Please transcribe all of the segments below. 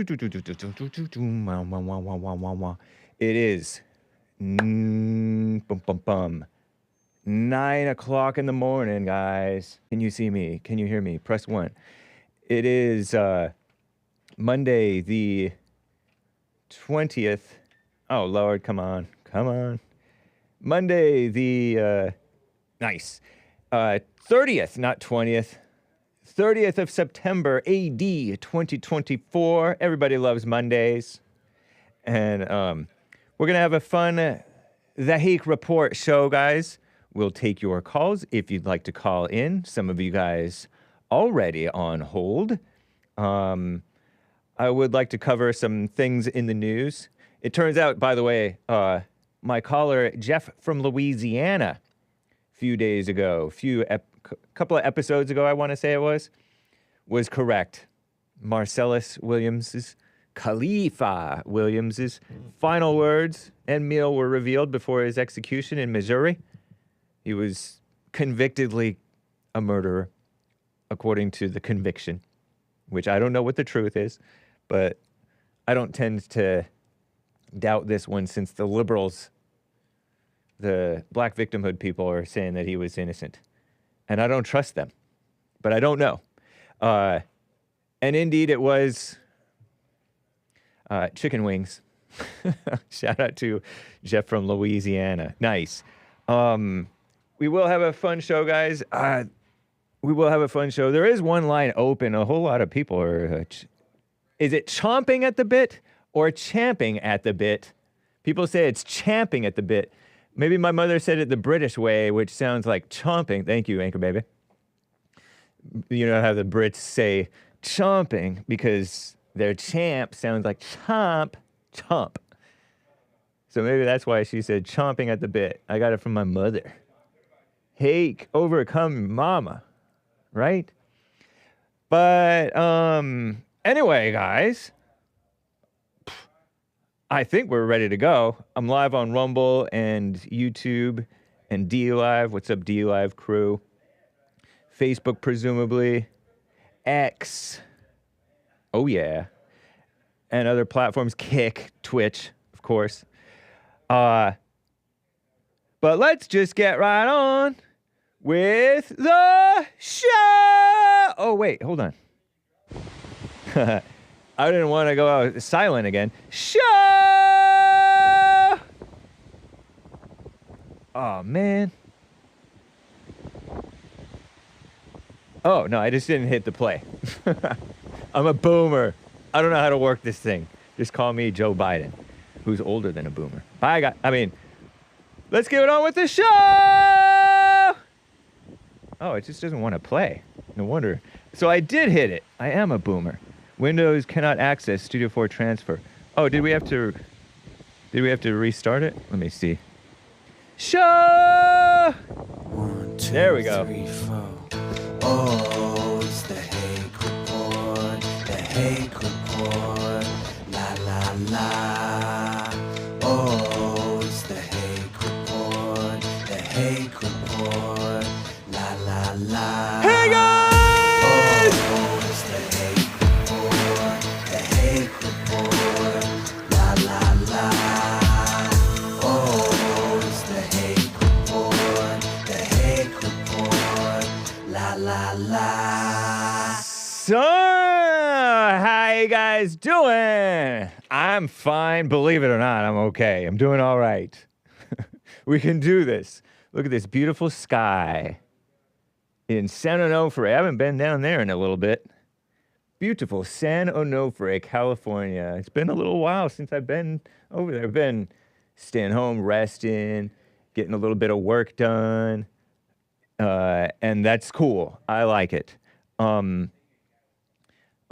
It is 9 o'clock in the morning, guys. Can you see me? Can you hear me? Press 1. It is Monday the 20th. Oh, Lord, come on. Come on. Monday the, nice. 30th, not 20th. 30th of September, AD 2024. Everybody loves Mondays. And we're going to have a fun The Hake Report show, guys. We'll take your calls if you'd like to call in. Some of you guys already on hold. I would like to cover some things in the news. It turns out, by the way, my caller, Jeff from Louisiana, a few days ago, couple of episodes ago, I want to say it was correct. Marcellus Williams' Khalifa Williams' final words and meal were revealed before his execution in Missouri. He was convictedly a murderer, according to the conviction, which I don't know what the truth is, but I don't tend to doubt this one since the liberals, the black victimhood people, are saying that he was innocent. And I don't trust them, but I don't know. And indeed, it was chicken wings. Shout out to Jeff from Louisiana. Nice. We will have a fun show, guys. We will have a fun show. There is one line open. A whole lot of people are... is it chomping at the bit or champing at the bit? People say it's champing at the bit. Maybe my mother said it the British way, which sounds like chomping. Thank you, Anchor Baby. You know how the Brits say chomping because their champ sounds like chomp. So maybe that's why she said chomping at the bit. I got it from my mother. Hake, overcome mama, right? But anyway, guys, I think we're ready to go. I'm live on Rumble and YouTube and D-Live. What's up, D-Live crew? Facebook, presumably. X. Oh, yeah. And other platforms. Kick, Twitch, of course. But let's just get right on with the show. Oh, wait, hold on. I didn't want to go out silent again. Show! Oh, man. Oh, no, I just didn't hit the play. I'm a boomer. I don't know how to work this thing. Just call me Joe Biden, who's older than a boomer. Let's get on with the show! Oh, it just doesn't want to play. No wonder. So I did hit it. I am a boomer. Windows cannot access Studio 4 transfer. Oh, did we have to restart it? Let me see. Show! 1, 2, there we go. 3, 4. Oh, it's the Hake Report. The Hake Report. La la la. Oh, it's the Hake Report. The Hake Report. La la la. Hey guys! Oh, it's the Hake Report. The Hake Report. La la la. Oh, it's the Hake Report. The Hake Report. La la la. So, how you guys doing? I'm fine. Believe it or not, I'm okay. I'm doing all right. We can do this. Look at this beautiful sky in San Onofre. I haven't been down there in a little bit. Beautiful San Onofre, California. It's been a little while since I've been over there. I've been staying home, resting, getting a little bit of work done. And that's cool. I like it.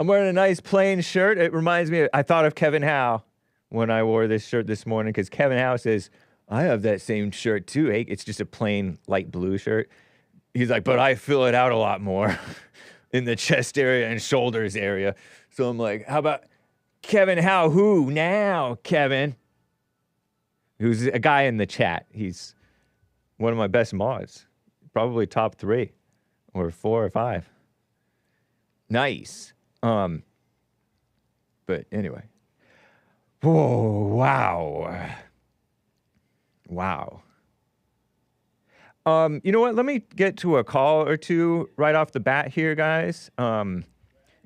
I'm wearing a nice plain shirt. It reminds me, I thought of Kevin Howe when I wore this shirt this morning, because Kevin Howe says, I have that same shirt too. Hey, it's just a plain light blue shirt. He's like, but I fill it out a lot more in the chest area and shoulders area. So I'm like, how about Kevin Howe? Who now, Kevin? Who's a guy in the chat. He's one of my best mods. Probably top 3 or 4 or 5. Nice. But anyway. Whoa, wow. Wow. You know what? Let me get to a call or two right off the bat here, guys.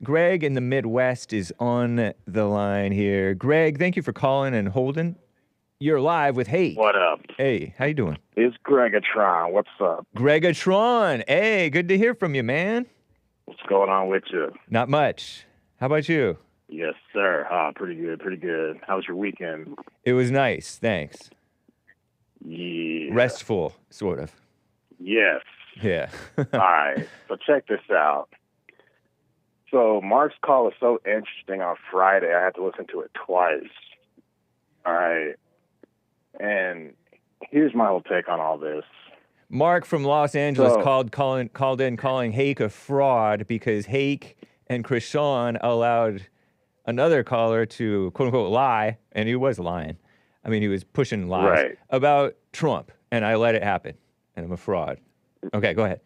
Greg in the Midwest is on the line here. Greg, thank you for calling and holding. You're live with Hake. What up? Hey, how you doing? It's GREGGATRON. What's up? GREGGATRON. Hey, good to hear from you, man. What's going on with you? Not much. How about you? Yes, sir. Pretty good, pretty good. How was your weekend? It was nice, thanks. Yeah. Restful, sort of. Yes. Yeah. All right. So check this out. So Mark's call was so interesting on Friday, I had to listen to it twice. All right. And here's my whole take on all this. Mark from Los Angeles called in calling Hake a fraud because Hake and CRISHAUN allowed another caller to quote unquote lie, and he was lying. I mean, he was pushing lies about Trump, and I let it happen, and I'm a fraud. Okay, go ahead.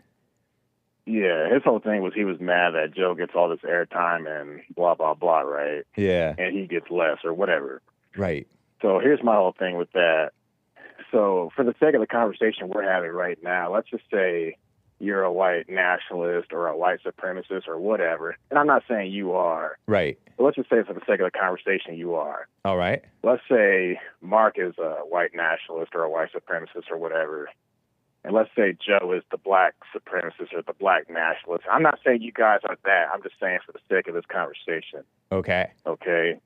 Yeah, his whole thing was he was mad that Joe gets all this airtime and blah, blah, blah, right? Yeah. And he gets less or whatever. Right. So here's my whole thing with that. So for the sake of the conversation we're having right now, let's just say you're a white nationalist or a white supremacist or whatever. And I'm not saying you are. Right. But let's just say for the sake of the conversation you are. All right. Let's say Mark is a white nationalist or a white supremacist or whatever. And let's say Joe is the black supremacist or the black nationalist. I'm not saying you guys are that. I'm just saying for the sake of this conversation. Okay. Okay.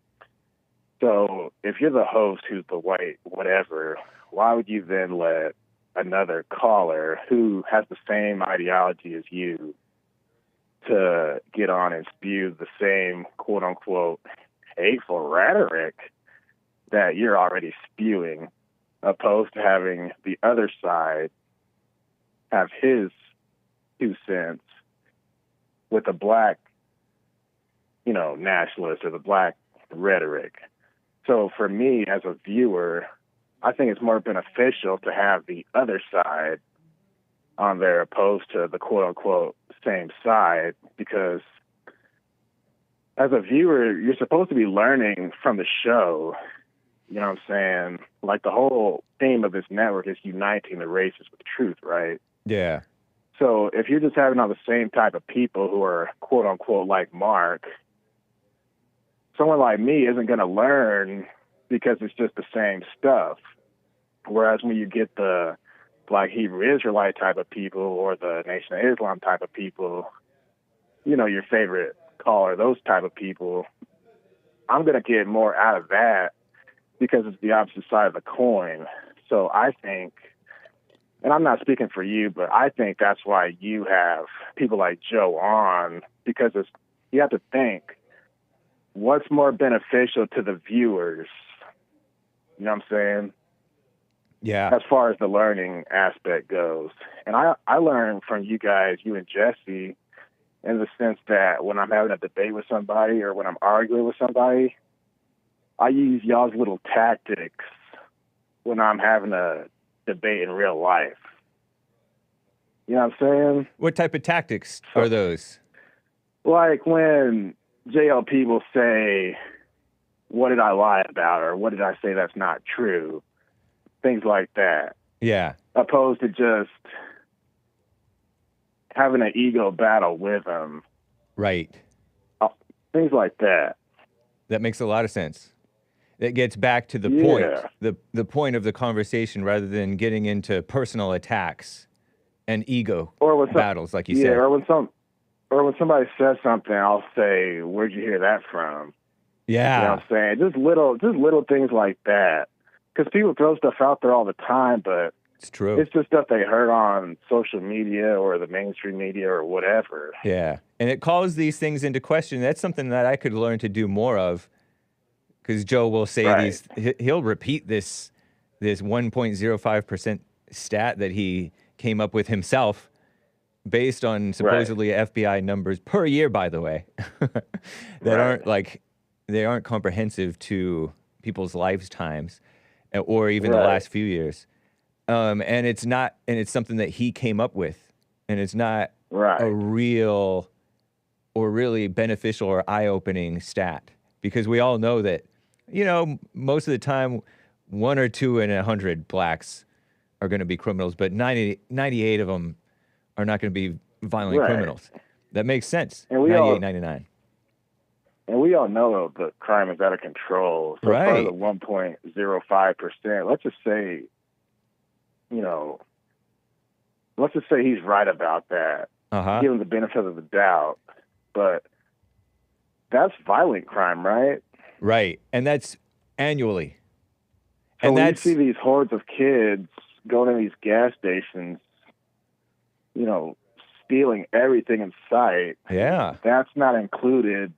So if you're the host who's the white whatever, why would you then let another caller who has the same ideology as you to get on and spew the same quote-unquote hateful rhetoric that you're already spewing, opposed to having the other side have his 2 cents with the black, nationalist or the black rhetoric. So for me as a viewer, I think it's more beneficial to have the other side on there opposed to the quote-unquote same side, because as a viewer, you're supposed to be learning from the show. You know what I'm saying? Like the whole theme of this network is uniting the races with truth, right? Yeah. So if you're just having all the same type of people who are quote-unquote like Mark, someone like me isn't going to learn because it's just the same stuff. Whereas when you get the Black Hebrew Israelite type of people or the Nation of Islam type of people, your favorite caller, those type of people, I'm going to get more out of that because it's the opposite side of the coin. So I think, and I'm not speaking for you, but I think that's why you have people like Joe on, because you have to think, what's more beneficial to the viewers? You know what I'm saying? Yeah. As far as the learning aspect goes. And I learned from you guys, you and Jesse, in the sense that when I'm having a debate with somebody or when I'm arguing with somebody, I use y'all's little tactics when I'm having a debate in real life. You know what I'm saying? What type of tactics are those? Like when JLP will say, what did I lie about? Or what did I say that's not true? Things like that. Yeah. Opposed to just having an ego battle with them. Right. Things like that. That makes a lot of sense. It gets back to the point, the point of the conversation, rather than getting into personal attacks and ego battles, like you said. Or when somebody says something, I'll say, "Where'd you hear that from?" Yeah. You know what I'm saying? Just little things like that. Because people throw stuff out there all the time, but it's true. It's just stuff they heard on social media or the mainstream media or whatever. Yeah. And it calls these things into question. That's something that I could learn to do more of, because Joe will say he'll repeat this 1.05% stat that he came up with himself based on supposedly FBI numbers per year, by the way, that aren't comprehensive to people's lifetimes or even the last few years. And it's something that he came up with, and it's not a real or really beneficial or eye-opening stat. because we all know that, most of the time, 1 or 2 in 100 blacks are going to be criminals, but 98 of them are not going to be violent criminals. That makes sense. And 99. And we all know the crime is out of control. So Right. part of the 1.05%, let's just say, let's just say he's right about that. Uh-huh. Give him the benefit of the doubt. But that's violent crime, right? Right. And that's annually. So And when that's you see these hordes of kids going to these gas stations, stealing everything in sight, yeah. that's not included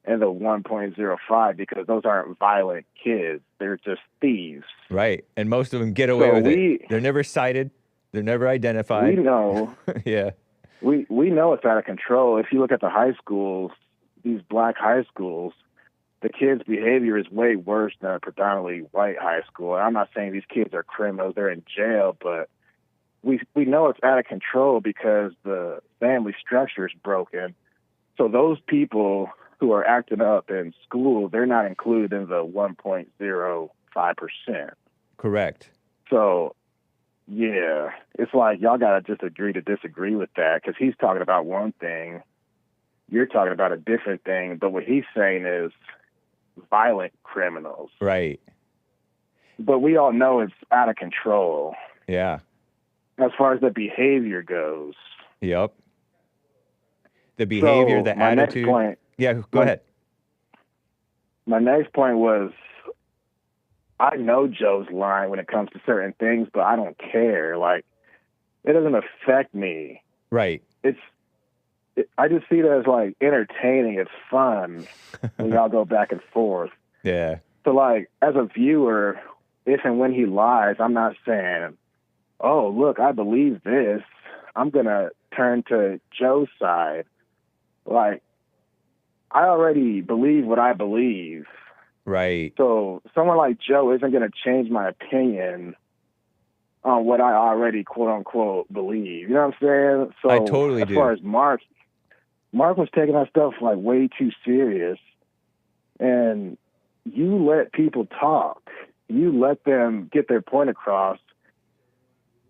in the 1.05 because those aren't violent kids. They're just thieves. Right. And most of them get away with it. They're never cited. They're never identified. We know. Yeah. We know it's out of control. If you look at the high schools, these black high schools, the kids' behavior is way worse than a predominantly white high school. I'm not saying these kids are criminals, they're in jail, but we know it's out of control because the family structure is broken. So those people who are acting up in school, they're not included in the 1.05%. Correct. So, yeah, it's like y'all got to just agree to disagree with that because he's talking about one thing, you're talking about a different thing, but what he's saying is violent criminals. Right. But we all know it's out of control. Yeah. As far as the behavior goes. Yep. The behavior, So the my attitude. Next point, yeah, go ahead. My next point was, I know Joe's lying when it comes to certain things, but I don't care. Like, it doesn't affect me. Right. I just see it as, like, entertaining. It's fun when y'all go back and forth. Yeah. So, like, as a viewer, if and when he lies, I'm not saying, oh, look, I believe this. I'm going to turn to Joe's side. Like, I already believe what I believe. Right. So someone like Joe isn't going to change my opinion on what I already, quote unquote, believe. You know what I'm saying? So I totally do. As far as Mark was taking that stuff like way too serious. And you let people talk. You let them get their point across.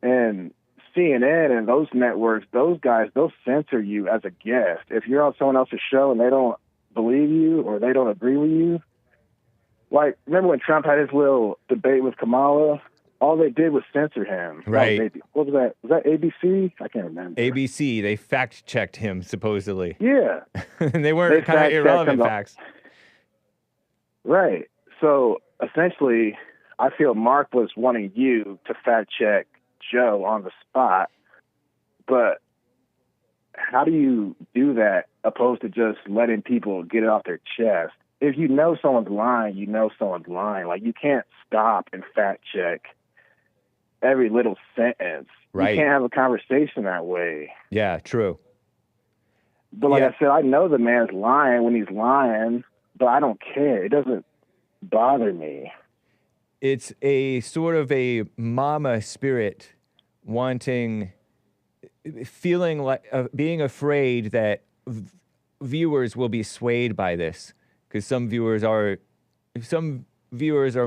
And CNN and those networks, those guys, they'll censor you as a guest. If you're on someone else's show and they don't believe you or they don't agree with you, like, remember when Trump had his little debate with Kamala? All they did was censor him. Right. What was that? Was that ABC? I can't remember. ABC, they fact-checked him, supposedly. Yeah. And they weren't kind of irrelevant facts. Right. So, essentially, I feel Mark was wanting you to fact-check Joe on the spot, but how do you do that opposed to just letting people get it off their chest? If you know someone's lying, you know someone's lying. Like, you can't stop and fact-check every little sentence. Right. You can't have a conversation that way. Yeah, true. But like I said, I know the man's lying when he's lying, but I don't care. It doesn't bother me. It's a sort of a mama spirit feeling like, being afraid that viewers will be swayed by this. Because some viewers are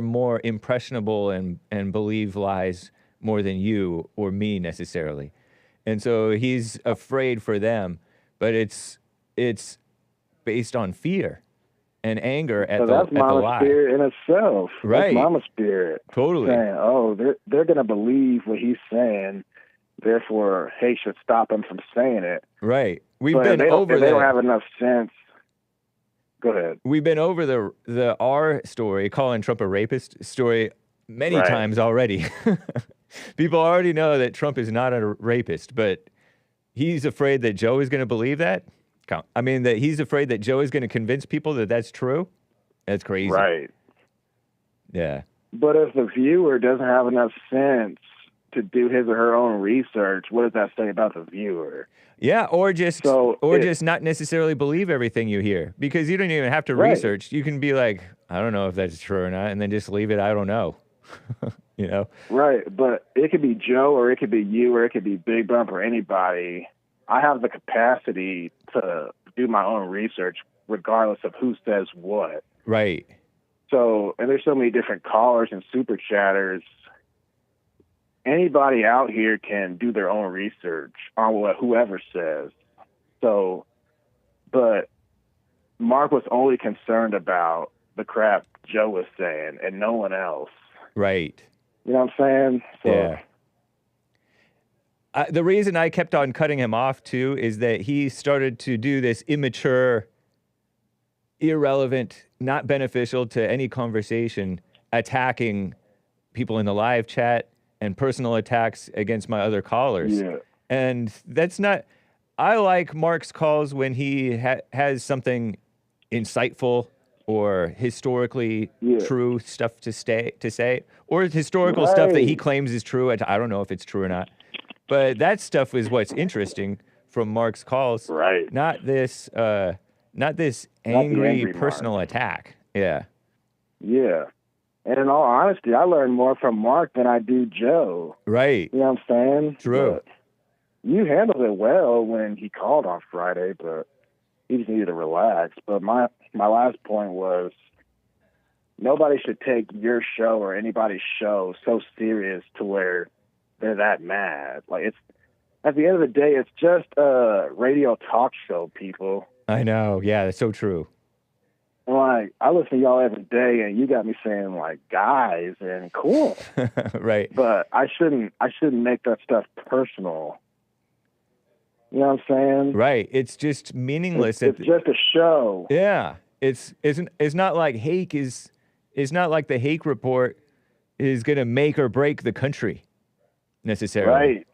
more impressionable and believe lies more than you or me necessarily. And so he's afraid for them, but it's based on fear and anger at the lie. That's mama spirit in itself. Right. That's mama spirit. Totally. Saying, oh, they're going to believe what he's saying, therefore, hey, should stop him from saying it. Right. We've But been over that. They don't have enough sense. Go ahead. We've been over the R story, calling Trump a rapist story, many times already. People already know that Trump is not a rapist, but he's afraid that Joe is going to believe that. I mean, that he's afraid that Joe is going to convince people that that's true. That's crazy. Right. Yeah. But if the viewer doesn't have enough sense to do his or her own research, what does that say about the viewer? Yeah, or just not necessarily believe everything you hear, because you don't even have to research. You can be like, I don't know if that's true or not, and then just leave it. I don't know. You know? Right, but it could be Joe, or it could be you, or it could be Big Bump, or anybody. I have the capacity to do my own research regardless of who says what. Right. So, and there's so many different callers and super chatters. Anybody out here can do their own research on what whoever says. So, but Mark was only concerned about the crap Joe was saying and no one else. Right. You know what I'm saying? So, yeah. The reason I kept on cutting him off, too, is that he started to do this immature, irrelevant, not beneficial to any conversation, attacking people in the live chat and personal attacks against my other callers. Yeah. And that's not... I like Mark's calls when he has something insightful or historically true stuff to say, or historical stuff that he claims is true. I don't know if it's true or not. But that stuff is what's interesting from Mark's calls. Right. Not this angry personal Mark. attack. Yeah. Yeah. And in all honesty, I learned more from Mark than I do Joe. Right. You know what I'm saying? True. But you handled it well when he called on Friday, but he just needed to relax. But my last point was nobody should take your show or anybody's show so serious to where they're that mad. Like, it's at the end of the day, it's just a radio talk show, people. I know. Yeah, that's so true. And like, I listen to y'all every day, and you got me saying like guys and cool. Right. But I shouldn't make that stuff personal. You know what I'm saying? Right. It's just meaningless. It's just a show. Yeah. It's not like Hake is. It's not like the Hake report is going to make or break the country necessarily. Right.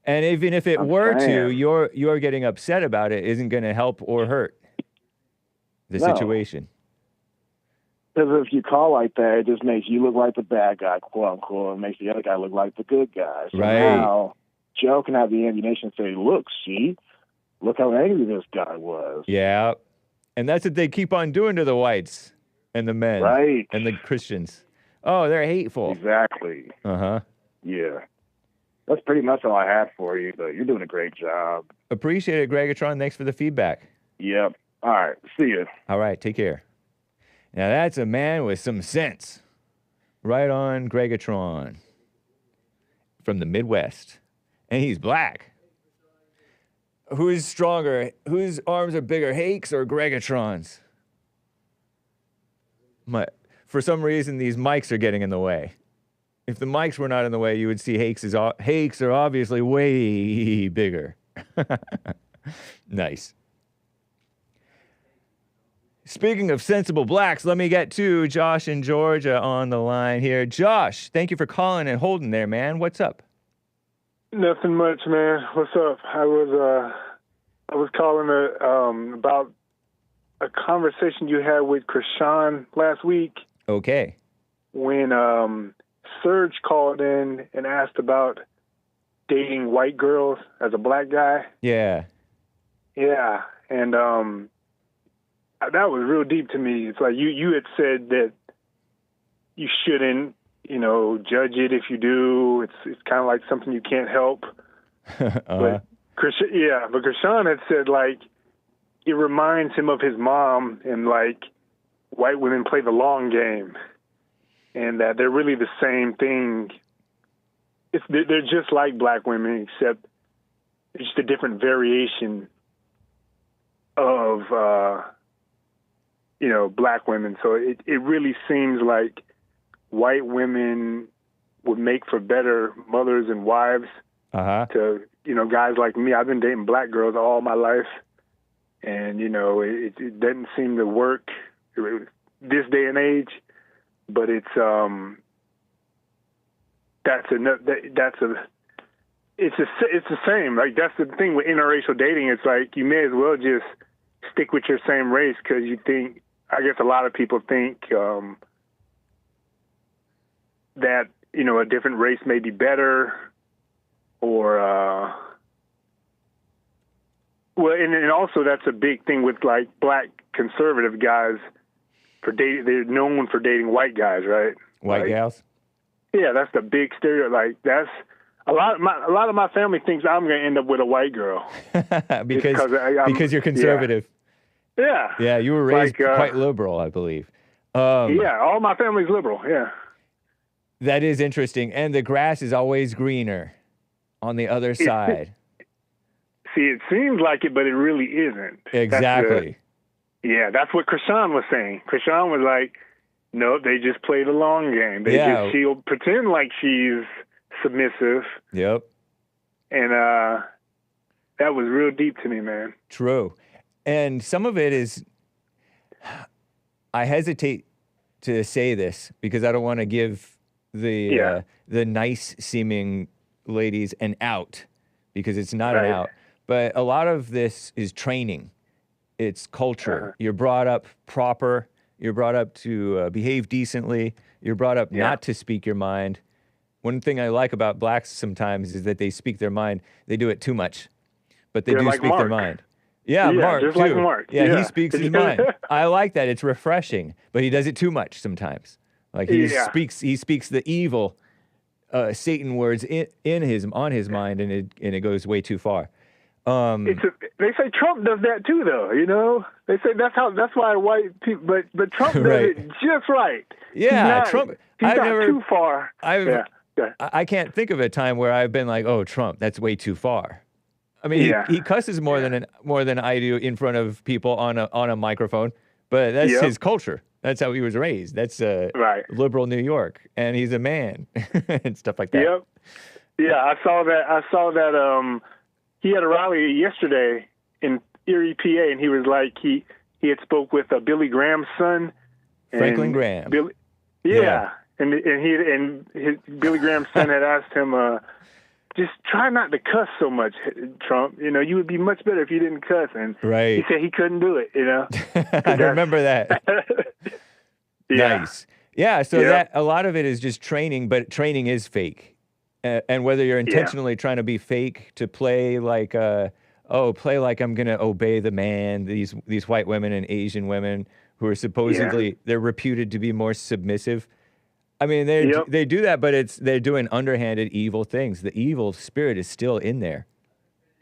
And even if it were to, you're getting upset about it isn't going to help or hurt the situation. Because if you call like that, it just makes you look like the bad guy, quote unquote, and makes the other guy look like the good guy. So right. Now Joe can have the ammunition and say, look how angry this guy was. Yeah. And that's what they keep on doing to the whites and the men. Right. And the Christians. Oh, they're hateful. Exactly. Uh-huh. Yeah. That's pretty much all I have for you, but you're doing a great job. Appreciate it, GREGGATRON. Thanks for the feedback. Yep. All right. See you. All right. Take care. Now, that's a man with some sense. Right on, GREGGATRON. From the Midwest. And he's black. Who's stronger? Whose arms are bigger, Hake's or GREGGATRON's? For some reason, these mics are getting in the way. If the mics were not in the way, you would see Hake's are obviously way bigger. Nice. Speaking of sensible blacks, let me get to Josh in Georgia on the line here. Josh, thank you for calling and holding there, man. What's up? Nothing much, man. What's up? I was calling about a conversation you had with CRISHAUN last week. Okay. When Serge called in and asked about dating white girls as a black guy. Yeah. Yeah, and that was real deep to me. It's like you had said that you shouldn't, judge it if you do. It's kind of like something you can't help. But CRISHAUN had said like it reminds him of his mom and like white women play the long game. And that they're really the same thing. They're just like black women, except it's just a different variation of, black women. So it really seems like white women would make for better mothers and wives to, guys like me. I've been dating black girls all my life, and, it doesn't seem to work this day and age. But it's the same. Like that's the thing with interracial dating. It's like you may as well just stick with your same race because you think. I guess a lot of people think that a different race may be better, or and also that's a big thing with like black conservative guys. They're known for dating white guys, right? White gals? Yeah, that's the big stereotype. Like, that's A lot of my family thinks I'm going to end up with a white girl because you're conservative. Yeah. Yeah, you were raised quite liberal, I believe. Yeah, all my family's liberal. Yeah. That is interesting, and the grass is always greener on the other side. See, it seems like it, but it really isn't. Exactly. That's what CRISHAUN was saying. CRISHAUN was like, no, they just play the long game. She'll pretend like she's submissive. Yep. And that was real deep to me, man. True. And some of it is, I hesitate to say this because I don't want to give the nice seeming ladies an out, because it's not an out. But a lot of this is training. It's culture. You're brought up proper. You're brought up to behave decently. You're brought up not to speak your mind. One thing I like about blacks sometimes is that they speak their mind. They do it too much, but they do speak their mind. Yeah, Mark just too. like Mark. Yeah, he speaks his mind. I like that. It's refreshing, but he does it too much sometimes. Like he speaks the evil Satan words on his mind, and it goes way too far. They say Trump does that too, though. You know, they say that's why white people, but Trump does it just right. Yeah, Trump. He's not too far. I can't think of a time where I've been like, oh, Trump, that's way too far. I mean, he cusses more than I do in front of people on a microphone, but that's his culture. That's how he was raised. That's liberal New York, and he's a man and stuff like that. Yep. Yeah, I saw that. He had a rally yesterday in Erie, PA, and he was like he had spoke with Billy Graham's son, Franklin Graham. Billy, and Billy Graham's son had asked him, just try not to cuss so much, Trump. You know, you would be much better if you didn't cuss. And he said he couldn't do it. You know, I remember that. Nice. Yeah. So that a lot of it is just training, but training is fake. And whether you're intentionally trying to be fake to play like, play like I'm going to obey the man, these white women and Asian women who are supposedly, they're reputed to be more submissive. I mean, they do that, but they're doing underhanded evil things. The evil spirit is still in there.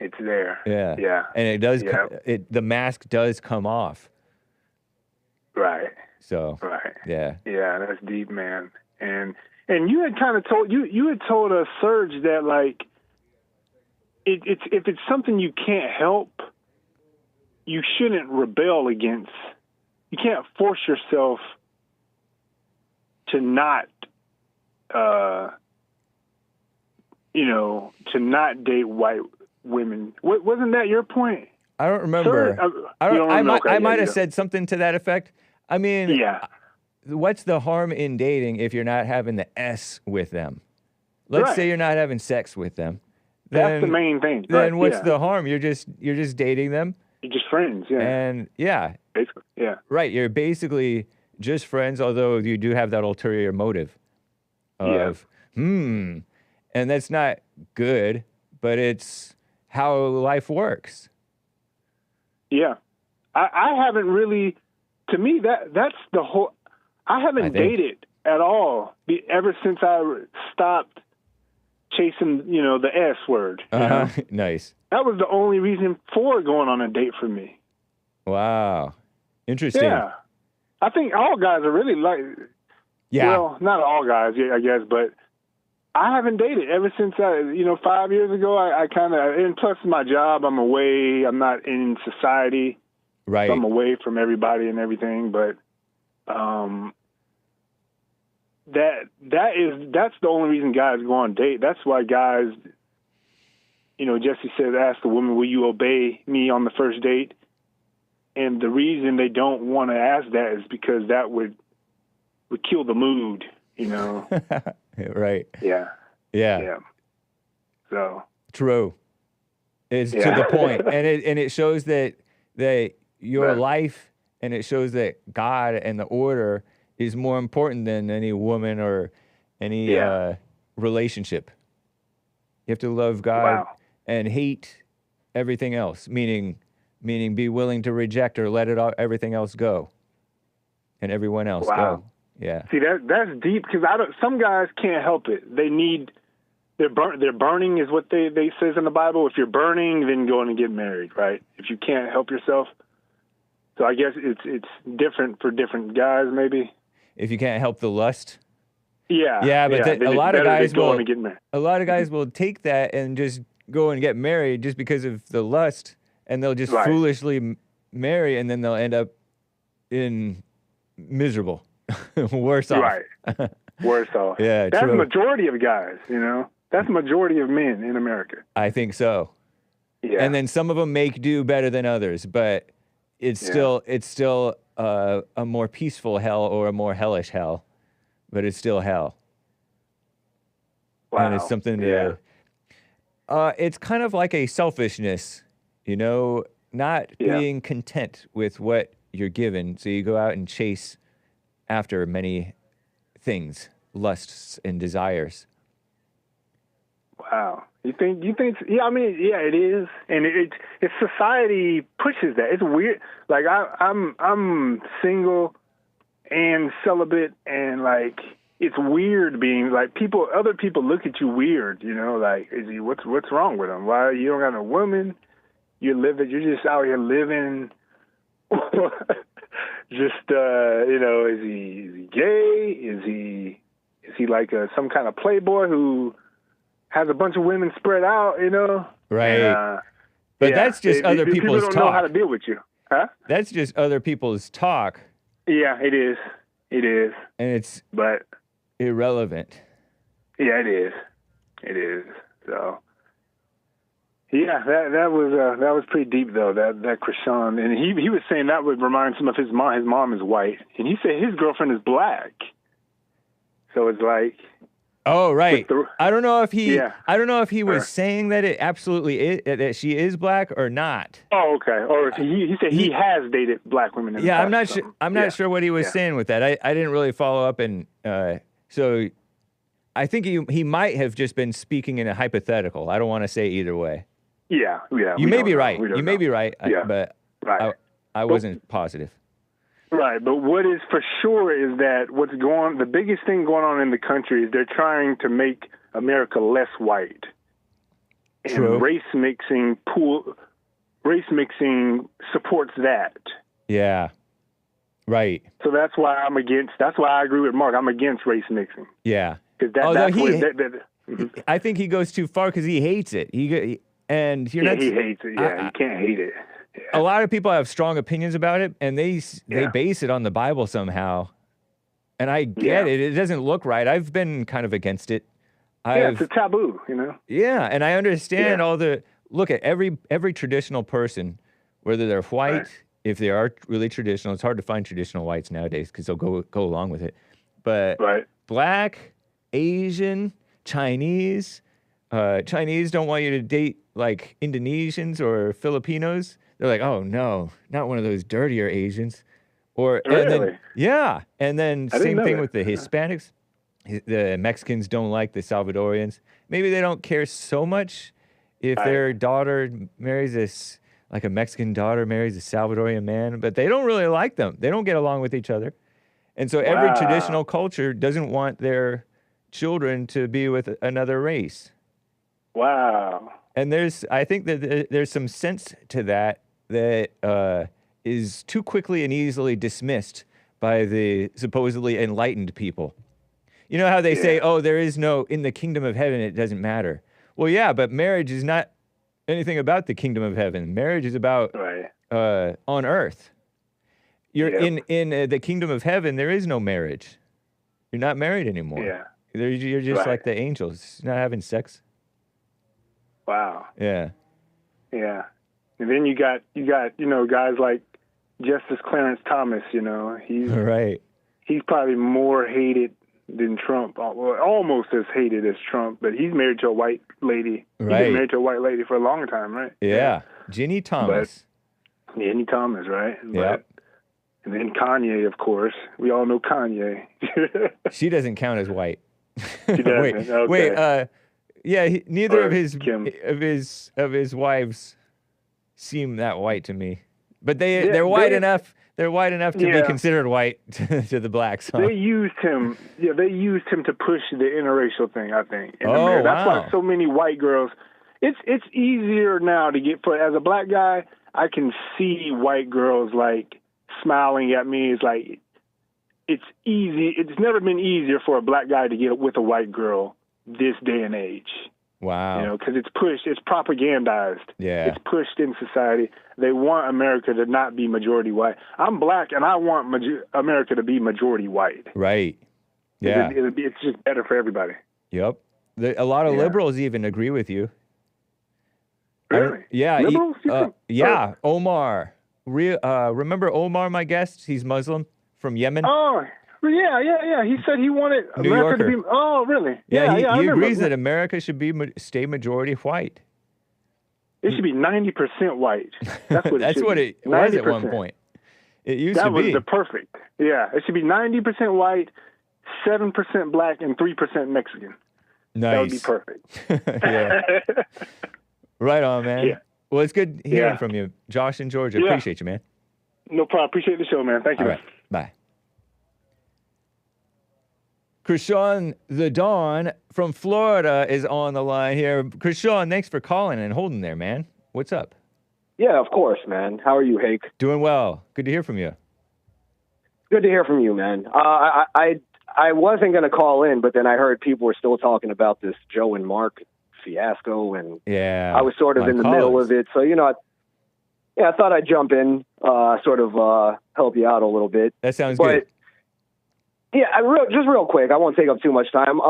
It's there. Yeah. Yeah. And it does, the mask does come off. Right. So. Right. Yeah. Yeah, that's deep, man. And you had kind of told us, Serge, that like if it's something you can't help, you shouldn't rebel against. You can't force yourself to not, to not date white women. Wasn't that your point? I don't remember. I might have said something to that effect. I mean, what's the harm in dating if you're not having the S with them? Let's say you're not having sex with them. That's the main thing. Then what's the harm? You're just dating them. You're just friends, And basically, right. You're basically just friends, although you do have that ulterior motive of and that's not good, but it's how life works. Yeah, I haven't really. To me, that's the whole. I haven't dated at all ever since I stopped chasing, the S word. Nice. That was the only reason for going on a date for me. Wow. Interesting. Yeah. I think all guys are really like, well, not all guys, I guess, but I haven't dated ever since 5 years ago. I kind of, and plus my job, I'm away. I'm not in society. Right. So I'm away from everybody and everything, but that's the only reason guys go on date. That's why guys, Jesse says, ask the woman, will you obey me on the first date? And the reason they don't want to ask that is because that would kill the mood, Right. Yeah. So true. It's to the point. And it shows that your life, and it shows that God and the order is more important than any woman or any relationship. You have to love God and hate everything else, meaning be willing to reject or let everything else go and everyone else go. Yeah. See, that's deep, because some guys can't help it. They need they're burning is what they says in the Bible. If you're burning, then go on and get married, right? If you can't help yourself. So I guess it's different for different guys, maybe. If you can't help the lust. Yeah. Yeah, but then a it's lot of better to guys go will. on and get married. A lot of guys will take that and just go and get married just because of the lust, and they'll just foolishly marry, and then they'll end up in miserable, worse off. Right. Worse off. Yeah, that's true. the majority of guys. That's the majority of men in America. I think so. Yeah. And then some of them make do better than others, but it's still a more peaceful hell or a more hellish hell, but it's still hell. Wow. And it's something to. It's kind of like a selfishness, not being content with what you're given, so you go out and chase after many things, lusts and desires. Wow. You think? Yeah, I mean, yeah, it is, and it's society pushes that. It's weird. Like I'm single and celibate, and like it's weird being like other people look at you weird. Like what's wrong with them? Why you don't got a woman? You're just out here living. Just is he gay? Is he like some kind of playboy who has a bunch of women spread out, Right. But that's just other people's talk. People don't know how to deal with you. Huh? That's just other people's talk. Yeah, it is. It is. And it's but irrelevant. Yeah, it is. It is. So yeah, that was pretty deep though, that CRISHAUN. And he was saying that would remind him of his mom. His mom is white. And he said his girlfriend is black. So it's like oh, right. I don't know if he was saying that it absolutely is, that she is black or not. Oh, okay. Or he said he has dated black women. Yeah, I'm not sure. I'm not sure what he was saying with that. I didn't really follow up, and so I think he might have just been speaking in a hypothetical. I don't want to say either way. Yeah. You may be right. You may be right. Yeah. But I wasn't positive. Right, but what is for sure is that the biggest thing going on in the country is they're trying to make America less white. And True. race mixing supports that. Yeah. Right. So that's why I agree with Mark. I'm against race mixing. Yeah. Because I think he goes too far because he hates it. He hates it. Yeah, you can't hate it. A lot of people have strong opinions about it, and they base it on the Bible somehow. And I get it. It doesn't look right. I've been kind of against it. It's a taboo, Yeah, and I understand look at every traditional person, whether they're white, if they are really traditional. It's hard to find traditional whites nowadays because they'll go along with it. But black, Asian, Chinese don't want you to date like Indonesians or Filipinos. They're like, oh no, not one of those dirtier Asians. Really? And then same thing with the Hispanics. The Mexicans don't like the Salvadorians. Maybe they don't care so much if their daughter marries like a Mexican daughter marries a Salvadorian man, but they don't really like them. They don't get along with each other. And so every traditional culture doesn't want their children to be with another race. Wow. And I think that there's some sense to that is too quickly and easily dismissed by the supposedly enlightened people. You know how they say, oh, there is in the kingdom of heaven, it doesn't matter. Well, yeah, but marriage is not anything about the kingdom of heaven. Marriage is about on earth. You're in the kingdom of heaven, there is no marriage. You're not married anymore. Yeah. You're just like the angels, not having sex. Wow. Yeah. Yeah. And then you got guys like Justice Clarence Thomas, he's probably more hated than Trump, or almost as hated as Trump, but he's married to a white lady. Right. He's been married to a white lady for a long time, right? Yeah. Ginny Thomas. Ginny Thomas, right? Yeah. And then Kanye, of course. We all know Kanye. She doesn't count as white. She doesn't. Wait. Neither of his wives seem that white to me. But they're white enough They're white enough to be considered white to the blacks. Huh? They used him. Yeah, they used him to push the interracial thing, I think. Oh, That's wow. why so many white girls. It's easier now to get as a black guy. I can see white girls like smiling at me. It's like it's easy. It's never been easier for a black guy to get with a white girl this day and age. Wow. You know, because it's pushed, it's propagandized. Yeah. It's pushed in society. They want America to not be majority white. I'm black, and I want America to be majority white. Right. Yeah. It's just better for everybody. Yep. A lot of liberals even agree with you. Really? Yeah. Liberals? Yeah. Omar. Remember Omar, my guest? He's Muslim from Yemen. Oh, yeah. He said he wanted New America Yorker. to be. Oh, really? Yeah, he agrees that that America should stay majority white. it should be 90% white. That's what. That's what it was at one point. It used to be. That was the perfect. Yeah, it should be 90% white, 7% black, and 3% Mexican. Nice. That would be perfect. Yeah. Right on, man. Yeah. Well, it's good hearing from you, Josh in Georgia. Yeah. Appreciate you, man. No problem. Appreciate the show, man. Thank you. All man. right. Bye. CRISHAUN the Dawn from Florida is on the line here. CRISHAUN, thanks for calling and holding there, man. What's up? Yeah, of course, man. How are you, Hake? Doing well. Good to hear from you. Good to hear from you, man. I wasn't going to call in, but then I heard people were still talking about this Joe and Mark fiasco, and Yeah. I was sort of in the middle of it. So, I thought I'd jump in, sort of help you out a little bit. That sounds good. Yeah, just real quick. I won't take up too much time.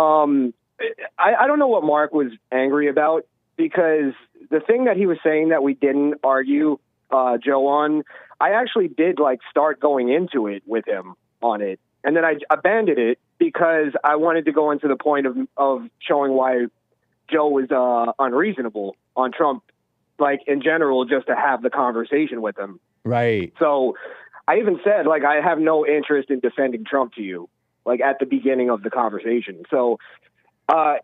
I don't know what Mark was angry about, because the thing that he was saying that we didn't argue Joe on, I actually did start going into it with him on it. And then I abandoned it because I wanted to go into the point of showing why Joe was unreasonable on Trump, in general, just to have the conversation with him. Right. So I even said, I have no interest in defending Trump to you, at the beginning of the conversation. So, I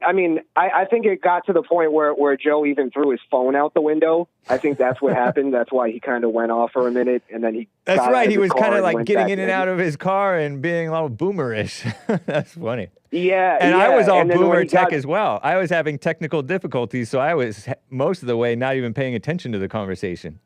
think it got to the point where Joe even threw his phone out the window. I think that's what happened. That's why he kind of went off for a minute, and then he. That's got right. out He of was the car kind of and getting went in and back out of his car and being a little boomerish. That's funny. Yeah. And I was all and then when boomer he tech got- as well. I was having technical difficulties, so I was most of the way not even paying attention to the conversation.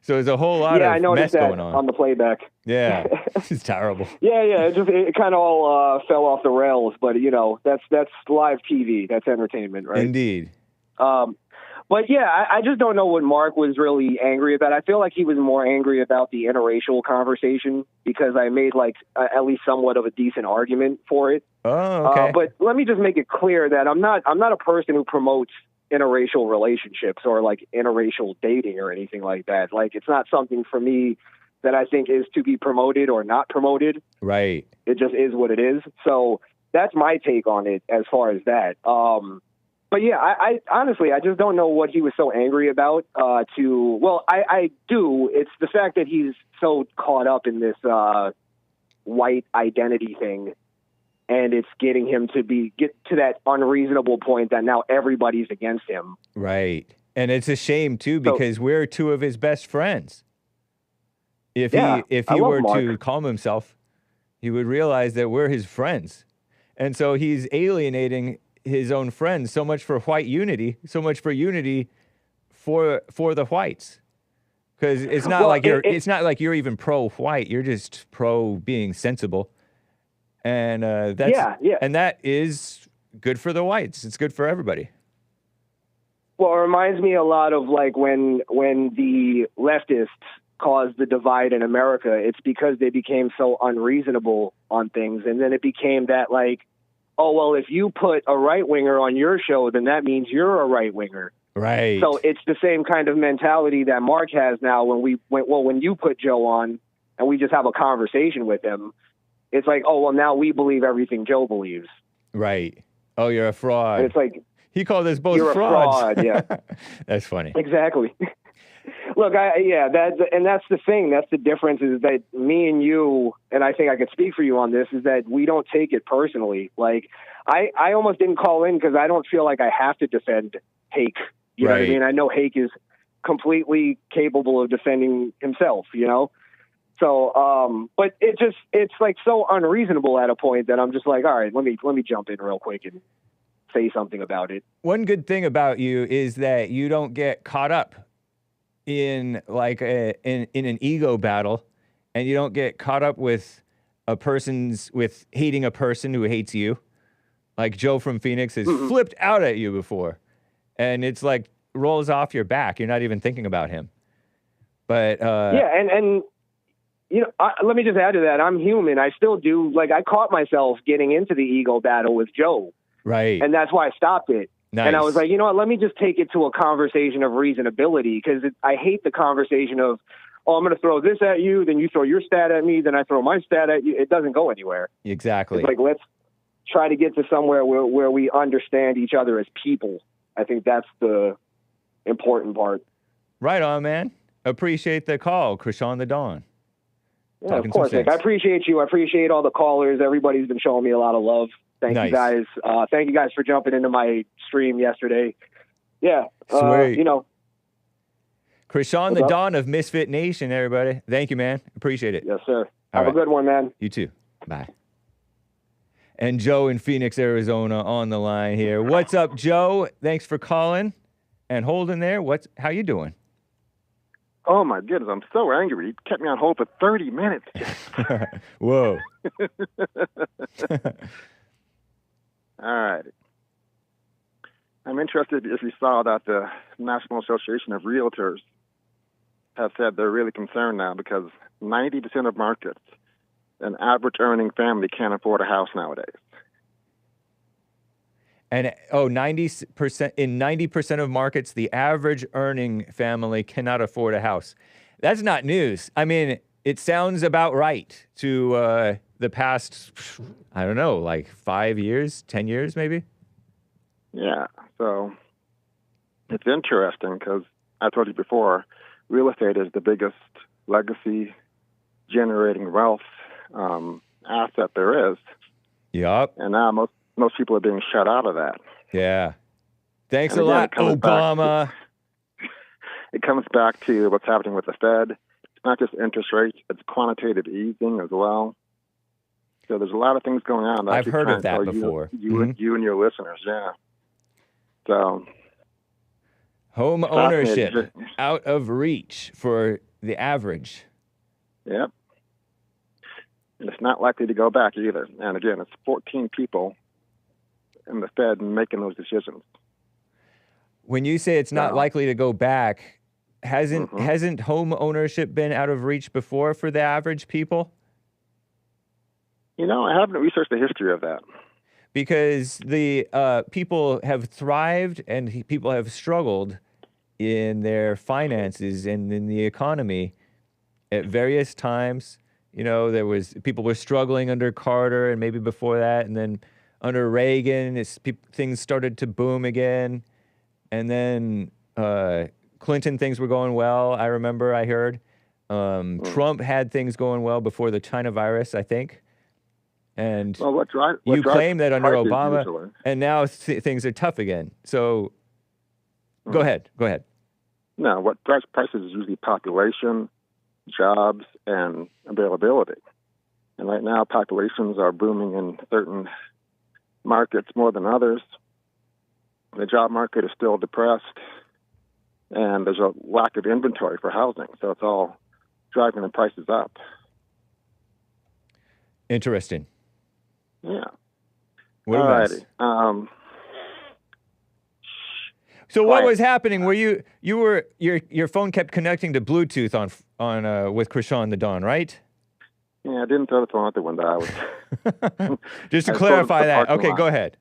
So there's a whole lot I of noticed mess that going on. the playback. Yeah, it's terrible. Yeah. It kind of all fell off the rails, but that's live TV. That's entertainment, right? Indeed. But yeah, I just don't know what Mark was really angry about. I feel like he was more angry about the interracial conversation, because I made at least somewhat of a decent argument for it. Oh, okay. But let me just make it clear that I'm not a person who promotes interracial relationships or interracial dating or anything like that. It's not something for me that I think is to be promoted or not promoted. Right. It just is what it is. So that's my take on it as far as that. But yeah, I honestly, I just don't know what he was so angry about. I do. It's the fact that he's so caught up in this white identity thing, and it's getting him to get to that unreasonable point that now everybody's against him. Right. And it's a shame too, because we're two of his best friends. If he were to calm himself, he would realize that we're his friends. And so he's alienating his own friends. So much for white unity, so much for unity for the whites. Because it's not it's not like you're even pro-white. You're just pro being sensible. And and that is good for the whites. It's good for everybody. Well, it reminds me a lot of when the leftists caused the divide in America. It's because they became so unreasonable on things, and then it became that oh well, if you put a right winger on your show, then that means you're a right winger. Right. So it's the same kind of mentality that Mark has now. When you put Joe on and we just have a conversation with him, it's oh well, now we believe everything Joe believes. Right. Oh, you're a fraud. And it's he called us both you're frauds. a fraud. Yeah. That's funny. Exactly. Look, that's the thing. That's the difference, is that me and you, and I think I could speak for you on this, is that we don't take it personally. I almost didn't call in because I don't feel like I have to defend Hake. You know what I mean? I know Hake is completely capable of defending himself, So, but it's like so unreasonable at a point that I'm just like, all right, let me jump in real quick and say something about it. One good thing about you is that you don't get caught up in like in an ego battle, and you don't get caught up with hating a person who hates you. Like Joe from Phoenix has flipped out at you before, and it's like rolls off your back. You're not even thinking about him. But yeah, and you know, let me just add to that. I'm human. I still do. Like, I caught myself getting into the ego battle with Joe. Right. And that's why I stopped it. Nice. And I was like, you know what, let me just take it to a conversation of reasonability, because I hate the conversation of, oh, I'm going to throw this at you, then you throw your stat at me, then I throw my stat at you. It doesn't go anywhere. Exactly. It's like, let's try to get to somewhere where we understand each other as people. I think that's the important part. Right on, man. Appreciate the call, CRISHAUN the Don. Yeah, of course. Like, I appreciate you. I appreciate all the callers. Everybody's been showing me a lot of love. Thank you guys. Thank you guys for jumping into my stream yesterday. Yeah. Sweet. You know. CRISHAUN the Don of Misfit Nation, everybody. Thank you, man. Appreciate it. Yes, sir. Have a good one, man. You too. Bye. And Joe in Phoenix, Arizona on the line here. What's up, Joe? Thanks for calling and holding there. How you doing? Oh, my goodness, I'm so angry. He kept me on hold for 30 minutes. Whoa. All right. I'm interested if you saw that the National Association of Realtors has said they're really concerned now because 90% of markets, an average earning family can't afford a house nowadays. And 90% in 90% of markets, the average earning family cannot afford a house. That's not news. I mean, it sounds about right to the past, I don't know, like 5 years, 10 years, maybe. Yeah. So it's interesting because I told you before, real estate is the biggest legacy generating wealth asset there is. Yup. And now most people are being shut out of that. Yeah. Thanks a lot, Obama. It comes back to what's happening with the Fed. It's not just interest rates, it's quantitative easing as well. So there's a lot of things going on. I've heard of that before. You and your listeners, yeah. So home ownership out of reach for the average. Yep. And it's not likely to go back either. And again, it's 14 people in the Fed making those decisions. When you say it's not likely to go back, hasn't home ownership been out of reach before for the average people? You know, I haven't researched the history of that. Because the people have thrived and people have struggled in their finances and in the economy at various times. You know, people were struggling under Carter and maybe before that, and then under Reagan, things started to boom again, and then Clinton, things were going well. I remember I heard Trump had things going well before the China virus, I think. And you claim that under Obama, usually. And now things are tough again. So go ahead. No, what drives prices is usually population, jobs, and availability. And right now, populations are booming in certain markets more than others. The job market is still depressed, and there's a lack of inventory for housing. So it's all driving the prices up. Interesting. Yeah. What a mess. So what was happening? Were your phone kept connecting to Bluetooth on with CRISHAUN the Don, right? Yeah, I didn't throw the phone out the window. I was just to clarify that. Okay, go ahead.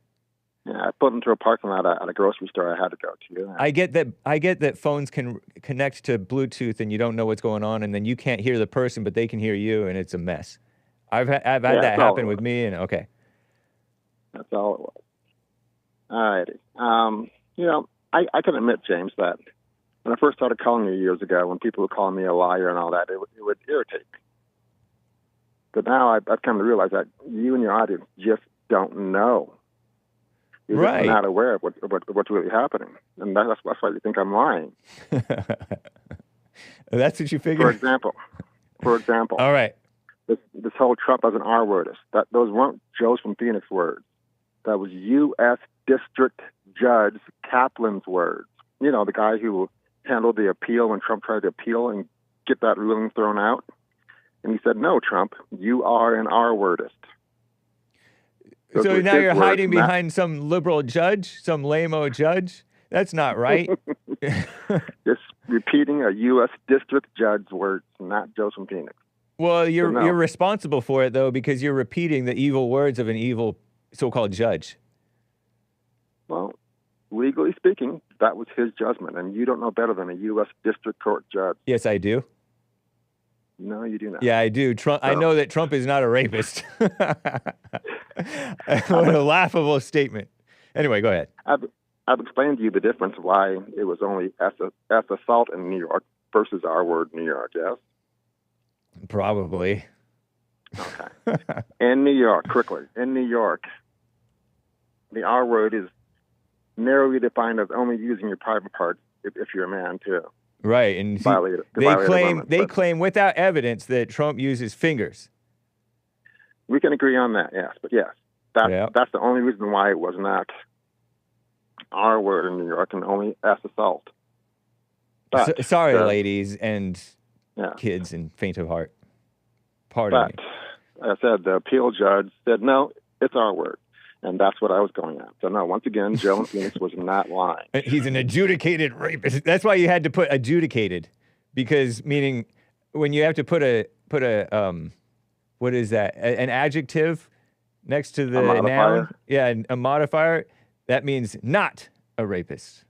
Yeah, I put into a parking lot at a grocery store I had to go to. I get that phones can connect to Bluetooth and you don't know what's going on, and then you can't hear the person, but they can hear you, and it's a mess. I've had that happen with me, and okay. That's all it was. All righty. You know, I can admit, James, that when I first started calling you years ago, when people would call me a liar and all that, it would irritate me. But now I've come to realize that you and your audience just don't know. You're just not aware of what's really happening. And that's why you think I'm lying. That's what you figure? For example, For example, All right. this whole Trump as an R-wordist, those weren't Joe's from Phoenix words. That was U.S. District Judge Kaplan's words. You know, the guy who handled the appeal when Trump tried to appeal and get that ruling thrown out. And he said, no, Trump, you are an R-wordist. So now you're hiding behind some liberal judge, some lame-o judge? That's not right. Just repeating a U.S. District Judge's words, not Joe's from Phoenix. Well, you're So no. you're responsible for it, though, because you're repeating the evil words of an evil so-called judge. Well, legally speaking, that was his judgment, and you don't know better than a U.S. District Court judge. Yes, I do. No, you do not. Yeah, I do. Trump. I No. know that Trump is not a rapist. What a laughable statement. Anyway, go ahead. I've explained to you the difference why it was only S assault in New York versus R-word in New York, yes? Probably. Okay. In New York, quickly, in New York, the R-word is narrowly defined as only using your private parts if you're a man, too. Right, and see, Violate they claim without evidence that Trump uses fingers. We can agree on that, yes. But yes, that's the only reason why it was not R-word in New York and only S assault. But, Sorry, ladies and yeah. kids and faint of heart. Pardon me. Like I said, the appeal judge said, no, it's R-word. And that's what I was going at. So, no, once again, Joe in Phoenix was not lying. He's an adjudicated rapist. That's why you had to put adjudicated, because meaning when you have to put a what is that? An adjective next to the noun? Yeah, a modifier. That means not a rapist.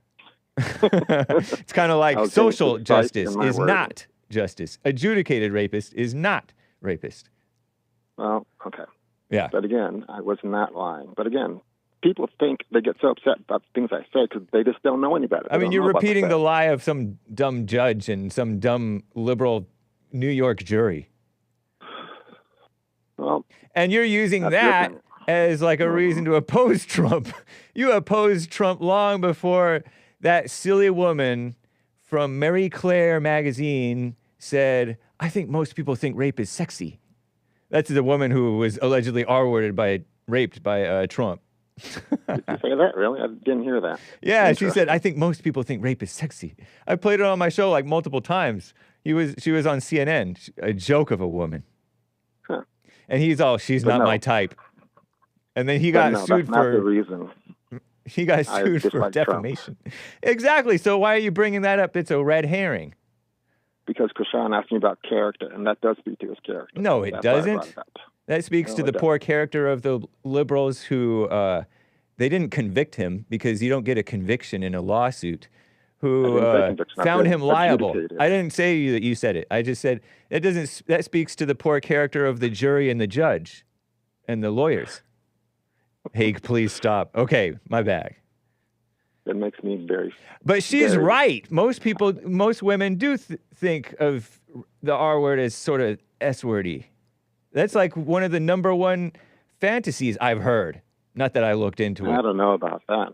It's kind of like social justice is not justice. Adjudicated rapist is not rapist. Well, okay. Yeah. But again, I was not lying. But again, people think they get so upset about things I say because they just don't know any better. I mean, you're repeating the lie of some dumb judge and some dumb liberal New York jury. Well, and you're using that as like a reason to oppose Trump. You opposed Trump long before that silly woman from Marie Claire magazine said, I think most people think rape is sexy. That's the woman who was allegedly raped by Trump. Did you say that, really? I didn't hear that. Yeah, she said, I think most people think rape is sexy. I played it on my show like multiple times. She was on CNN, a joke of a woman. Huh. And he's all, she's not my type. And then he got sued that's not the reason. He got sued for defamation. Trump. Exactly. So why are you bringing that up? It's a red herring. Because CRISHAUN asked me about character, and that does speak to his character. No, it doesn't. That speaks to the poor character of the liberals who, they didn't convict him because you don't get a conviction in a lawsuit, who found him liable. I didn't say that you said it. I just said that speaks to the poor character of the jury and the judge and the lawyers. Hague, please stop. Okay, my bad. That makes me very... But she's right. Most women do think of the R word as sort of S-wordy. That's like one of the number one fantasies I've heard. Not that I looked into it. I don't know about that.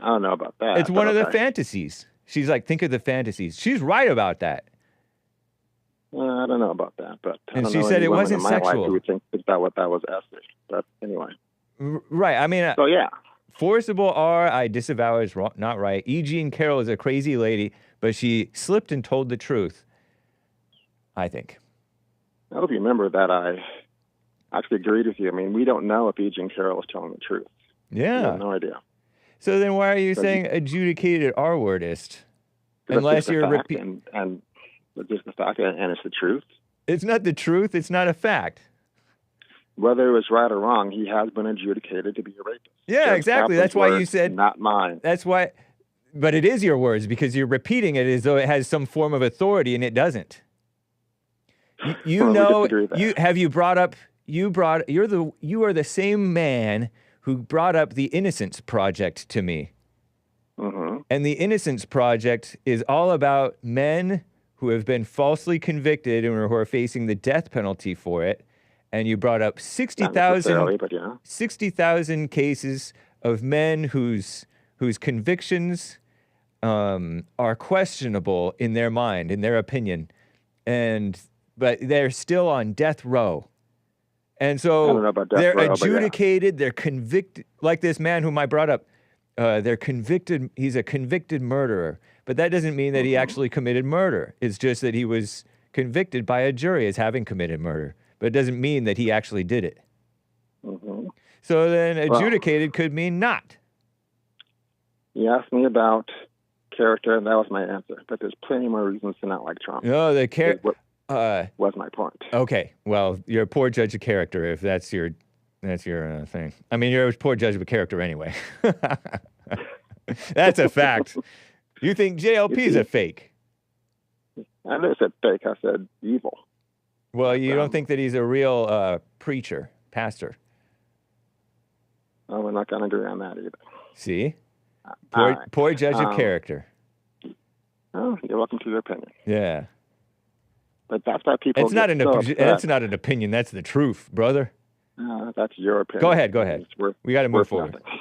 It's one of the fantasies. She's like, think of the fantasies. She's right about that. I don't know about that, but and she said it wasn't sexual. Who would think that was S. But anyway. Right. I mean, so yeah. Forcible R, I disavow is not right. E. Jean Carroll is a crazy lady, but she slipped and told the truth, I think. I hope you remember that I actually agreed with you. I mean, we don't know if E. Jean Carroll is telling the truth. Yeah. We have no idea. So then why are you saying adjudicated R-word-ist? Unless you're repeating. And just the fact, and it's the truth. It's not the truth. It's not a fact. Whether it was right or wrong, he has been adjudicated to be a rapist. Yeah, exactly. That's why you said... Not mine. That's why... But it is your words, because you're repeating it as though it has some form of authority, and it doesn't. You are the same man who brought up the Innocence Project to me. Mm-hmm. And the Innocence Project is all about men who have been falsely convicted and who are facing the death penalty for it. And you brought up 60,000 cases of men whose convictions are questionable in their mind, in their opinion. And but they're still on death row. And I don't know so about death they're row, but yeah. adjudicated, they're convicted, like this man whom I brought up. They're convicted, he's a convicted murderer, but that doesn't mean that he actually committed murder. It's just that he was convicted by a jury as having committed murder, but it doesn't mean that he actually did it. Mm-hmm. So then adjudicated could mean not. You asked me about character, and that was my answer. But there's plenty more reasons to not like Trump. No, the What was my point. Okay, well, you're a poor judge of character if that's your thing. I mean, you're a poor judge of character anyway. That's a fact. You think JLP is a fake? I never said fake. I said evil. Well, you don't think that he's a real preacher, pastor? Oh, we're not going to agree on that either. See? All right. Poor judge of character. Oh, you're welcome to your opinion. Yeah. But that's why people. It's not That's not an opinion. That's the truth, brother. That's your opinion. Go ahead. We got to move forward. Nothing.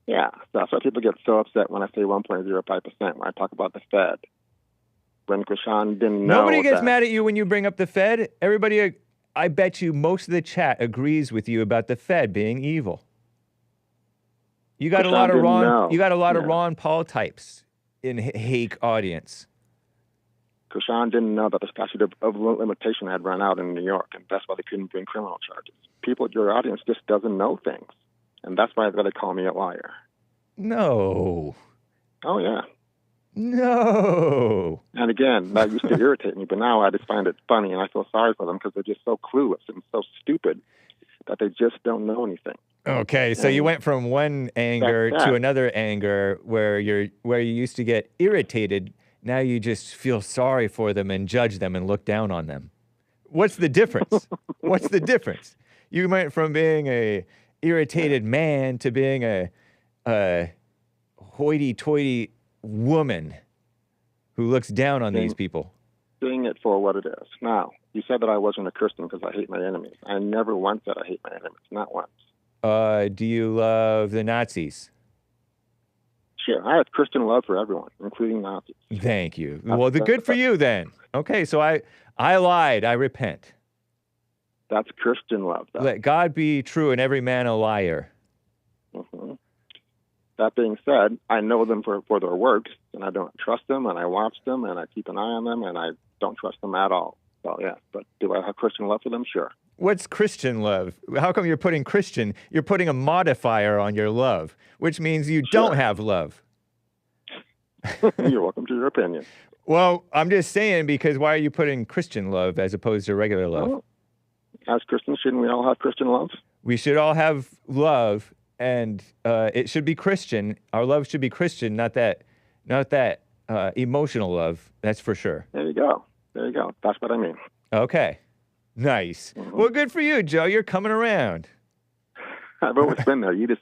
Yeah, that's why people get so upset when I say 1.05% when I talk about the Fed. When CRISHAUN didn't know. Nobody gets mad at you when you bring up the Fed. Everybody, I bet you most of the chat agrees with you about the Fed being evil. You got a lot of Ron Paul types in Hake audience. CRISHAUN didn't know that the statute of limitation had run out in New York, and that's why they couldn't bring criminal charges. People, your audience just doesn't know things, and that's why they call me a liar. No. Oh, yeah. No. And again, that used to irritate me, but now I just find it funny, and I feel sorry for them because they're just so clueless and so stupid that they just don't know anything. Okay, so you went from one anger to another anger where you used to get irritated. Now you just feel sorry for them and judge them and look down on them. What's the difference? What's the difference? You went from being a irritated man to being a hoity-toity woman who looks down on these people. Seeing it for what it is. Now, you said that I wasn't a Christian because I hate my enemies. I never once said I hate my enemies. Not once. Do you love the Nazis? Sure. I have Christian love for everyone, including Nazis. Thank you. Well, good for you then. Okay, so I lied. I repent. That's Christian love, though. Let God be true and every man a liar. Mm-hmm. That being said, I know them for their works, and I don't trust them, and I watch them, and I keep an eye on them, and I don't trust them at all. So, yeah, but do I have Christian love for them? Sure. What's Christian love? How come you're putting Christian? You're putting a modifier on your love, which means you don't have love. You're welcome to your opinion. Well, I'm just saying, because why are you putting Christian love as opposed to regular love? Well, as Christians, shouldn't we all have Christian love? We should all have love, and it should be Christian. Our love should be Christian, not that emotional love. That's for sure. There you go. That's what I mean. Okay. Nice. Mm-hmm. Well, good for you, Joe. You're coming around. I've always been there. You just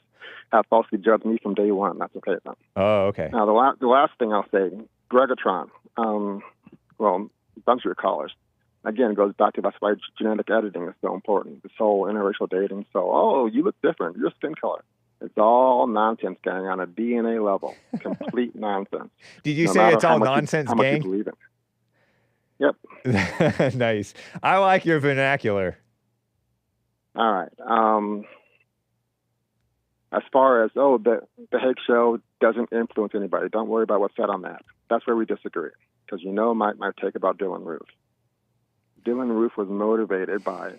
have falsely judged me from day one. That's okay, though. Oh, okay. Now, the last thing I'll say, GREGGATRON, well, a bunch of your callers, again, it goes back to that's why genetic editing is so important. This whole interracial dating. So, you look different. Your skin color. It's all nonsense, gang, on a DNA level. Complete nonsense. Did you say it's all nonsense, gang? How much you believe in. Yep. Nice. I like your vernacular. All right. As far as, the Hake Show doesn't influence anybody, don't worry about what's said on that. That's where we disagree. Because my take about Dylan Roof. Dylan Roof was motivated by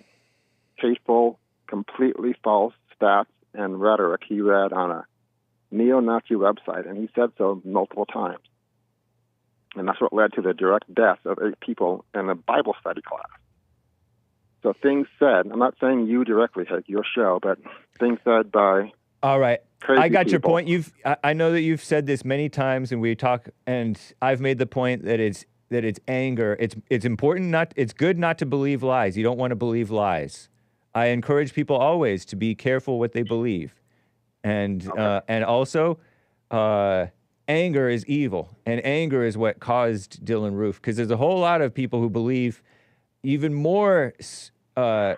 hateful, completely false stats and rhetoric he read on a neo-Nazi website, and he said so multiple times. And that's what led to the direct death of 8 people in a Bible study class. So things said, I'm not saying you directly, Hake, your show, but things said by all right. I got your people. point. I know that you've said this many times, and we talk, and I've made the point that it's anger. It's important it's good not to believe lies. You don't want to believe lies. I encourage people always to be careful what they believe, and also. Anger is evil, and anger is what caused Dylan Roof, because there's a whole lot of people who believe even more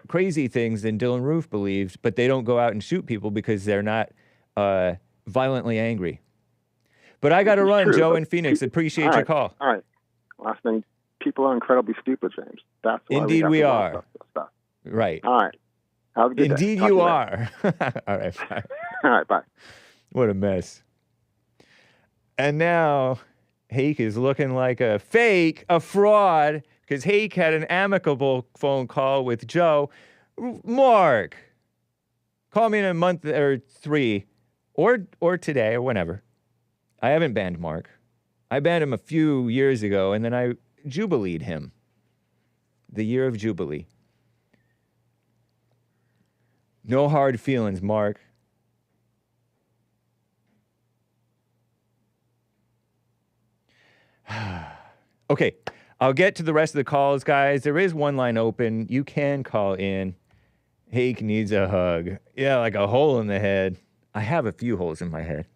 crazy things than Dylan Roof believed, but they don't go out and shoot people because they're not violently angry. But I got to run, Joe in Phoenix. Appreciate your call. All right. Last thing, people are incredibly stupid, James. That's why Indeed we we have to are. stuff. Right. All right. Have a good day. Indeed Talk to you later. are. All right, bye. All right, bye. What a mess. And now Hake is looking like a fake, a fraud, because Hake had an amicable phone call with Joe. Mark, call me in a month or 3, or today, or whenever. I haven't banned Mark. I banned him a few years ago, and then I jubileed him. The year of Jubilee. No hard feelings, Mark. Okay, I'll get to the rest of the calls, guys. There is one line open. You can call in. Hake needs a hug. Yeah, like a hole in the head. I have a few holes in my head.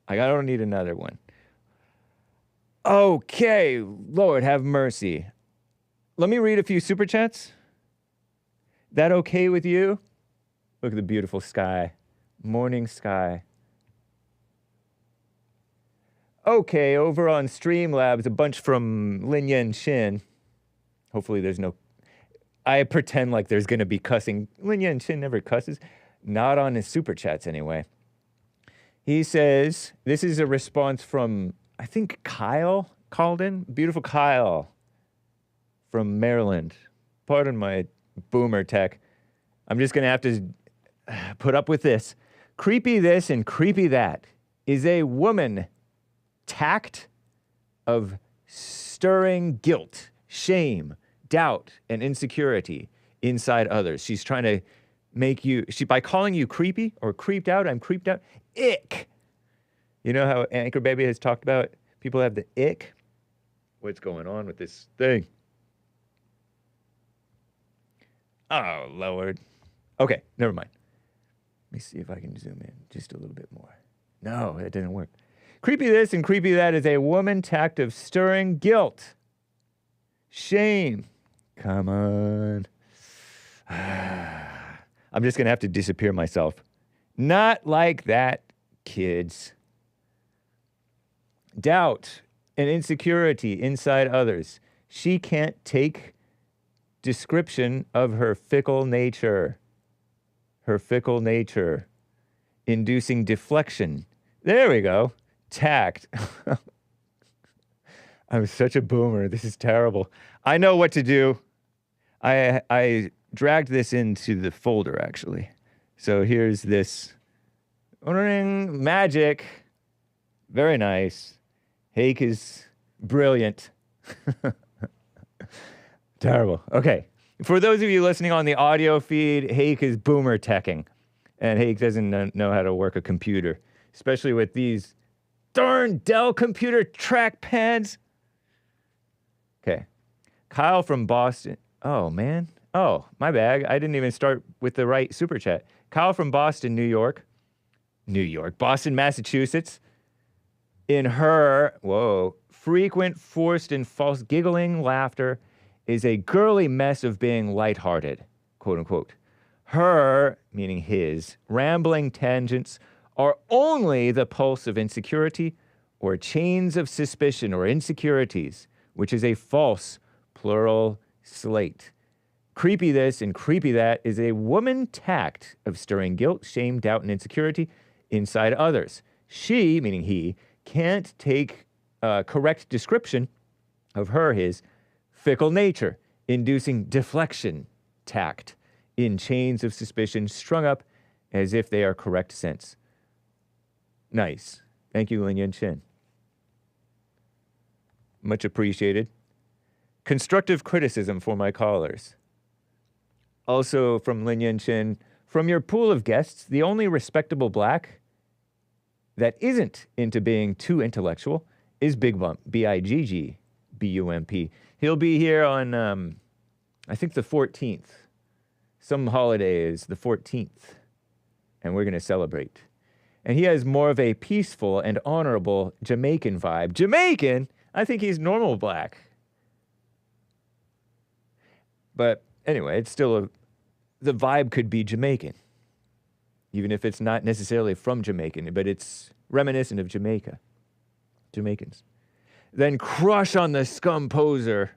I don't need another one. Okay, Lord have mercy. Let me read a few super chats. That okay with you? Look at the beautiful sky. Morning sky. Okay, over on Streamlabs, a bunch from Lin Yen Chin. Hopefully there's no... I pretend like there's going to be cussing. Lin Yen Chin never cusses. Not on his super chats anyway. He says, this is a response from, I think Kyle called in. Beautiful Kyle from Maryland. Pardon my boomer tech. I'm just going to have to put up with this. Creepy this and creepy that is a woman tact of stirring guilt, shame, doubt, and insecurity inside others. She's trying to make you, by calling you creepy or creeped out, I'm creeped out, ick. You know how Anchor Baby has talked about people have the ick? What's going on with this thing? Oh, Lord. Okay, never mind. Let me see if I can zoom in just a little bit more. No, it didn't work. Creepy this and creepy that is a woman tact of stirring guilt. Shame. Come on. I'm just going to have to disappear myself. Not like that, kids. Doubt and insecurity inside others. She can't take description of her fickle nature. Her fickle nature. Inducing deflection. There we go. Tact. I'm such a boomer. This is terrible. I know what to do. I dragged this into the folder, actually. So here's this. Magic. Very nice. Hake is brilliant. Terrible. Okay. For those of you listening on the audio feed, Hake is boomer teching. And Hake doesn't know how to work a computer. Especially with these darn Dell computer trackpads. Okay. Kyle from Boston. Oh, man. Oh, my bad. I didn't even start with the right super chat. Kyle from Boston, New York. Boston, Massachusetts. In her, frequent, forced, and false giggling laughter is a girly mess of being lighthearted, quote unquote. Her, meaning his, rambling tangents are only the pulse of insecurity or chains of suspicion or insecurities, which is a false plural slate. Creepy this and creepy that is a woman tact of stirring guilt, shame, doubt, and insecurity inside others. She, meaning he, can't take correct description of his fickle nature, inducing deflection, tact, in chains of suspicion strung up as if they are correct sense. Nice. Thank you, Lin Yen Chin. Much appreciated. Constructive criticism for my callers. Also from Lin Yen Chin, from your pool of guests, the only respectable black that isn't into being too intellectual is Big Bump, B-I-G-G-B-U-M-P. He'll be here on, I think the 14th. Some holiday is the 14th, and we're going to celebrate. And he has more of a peaceful and honorable Jamaican vibe. Jamaican? I think he's normal black. But anyway, it's still the vibe could be Jamaican. Even if it's not necessarily from Jamaican, but it's reminiscent of Jamaica. Jamaicans. Then crush on the scum poser.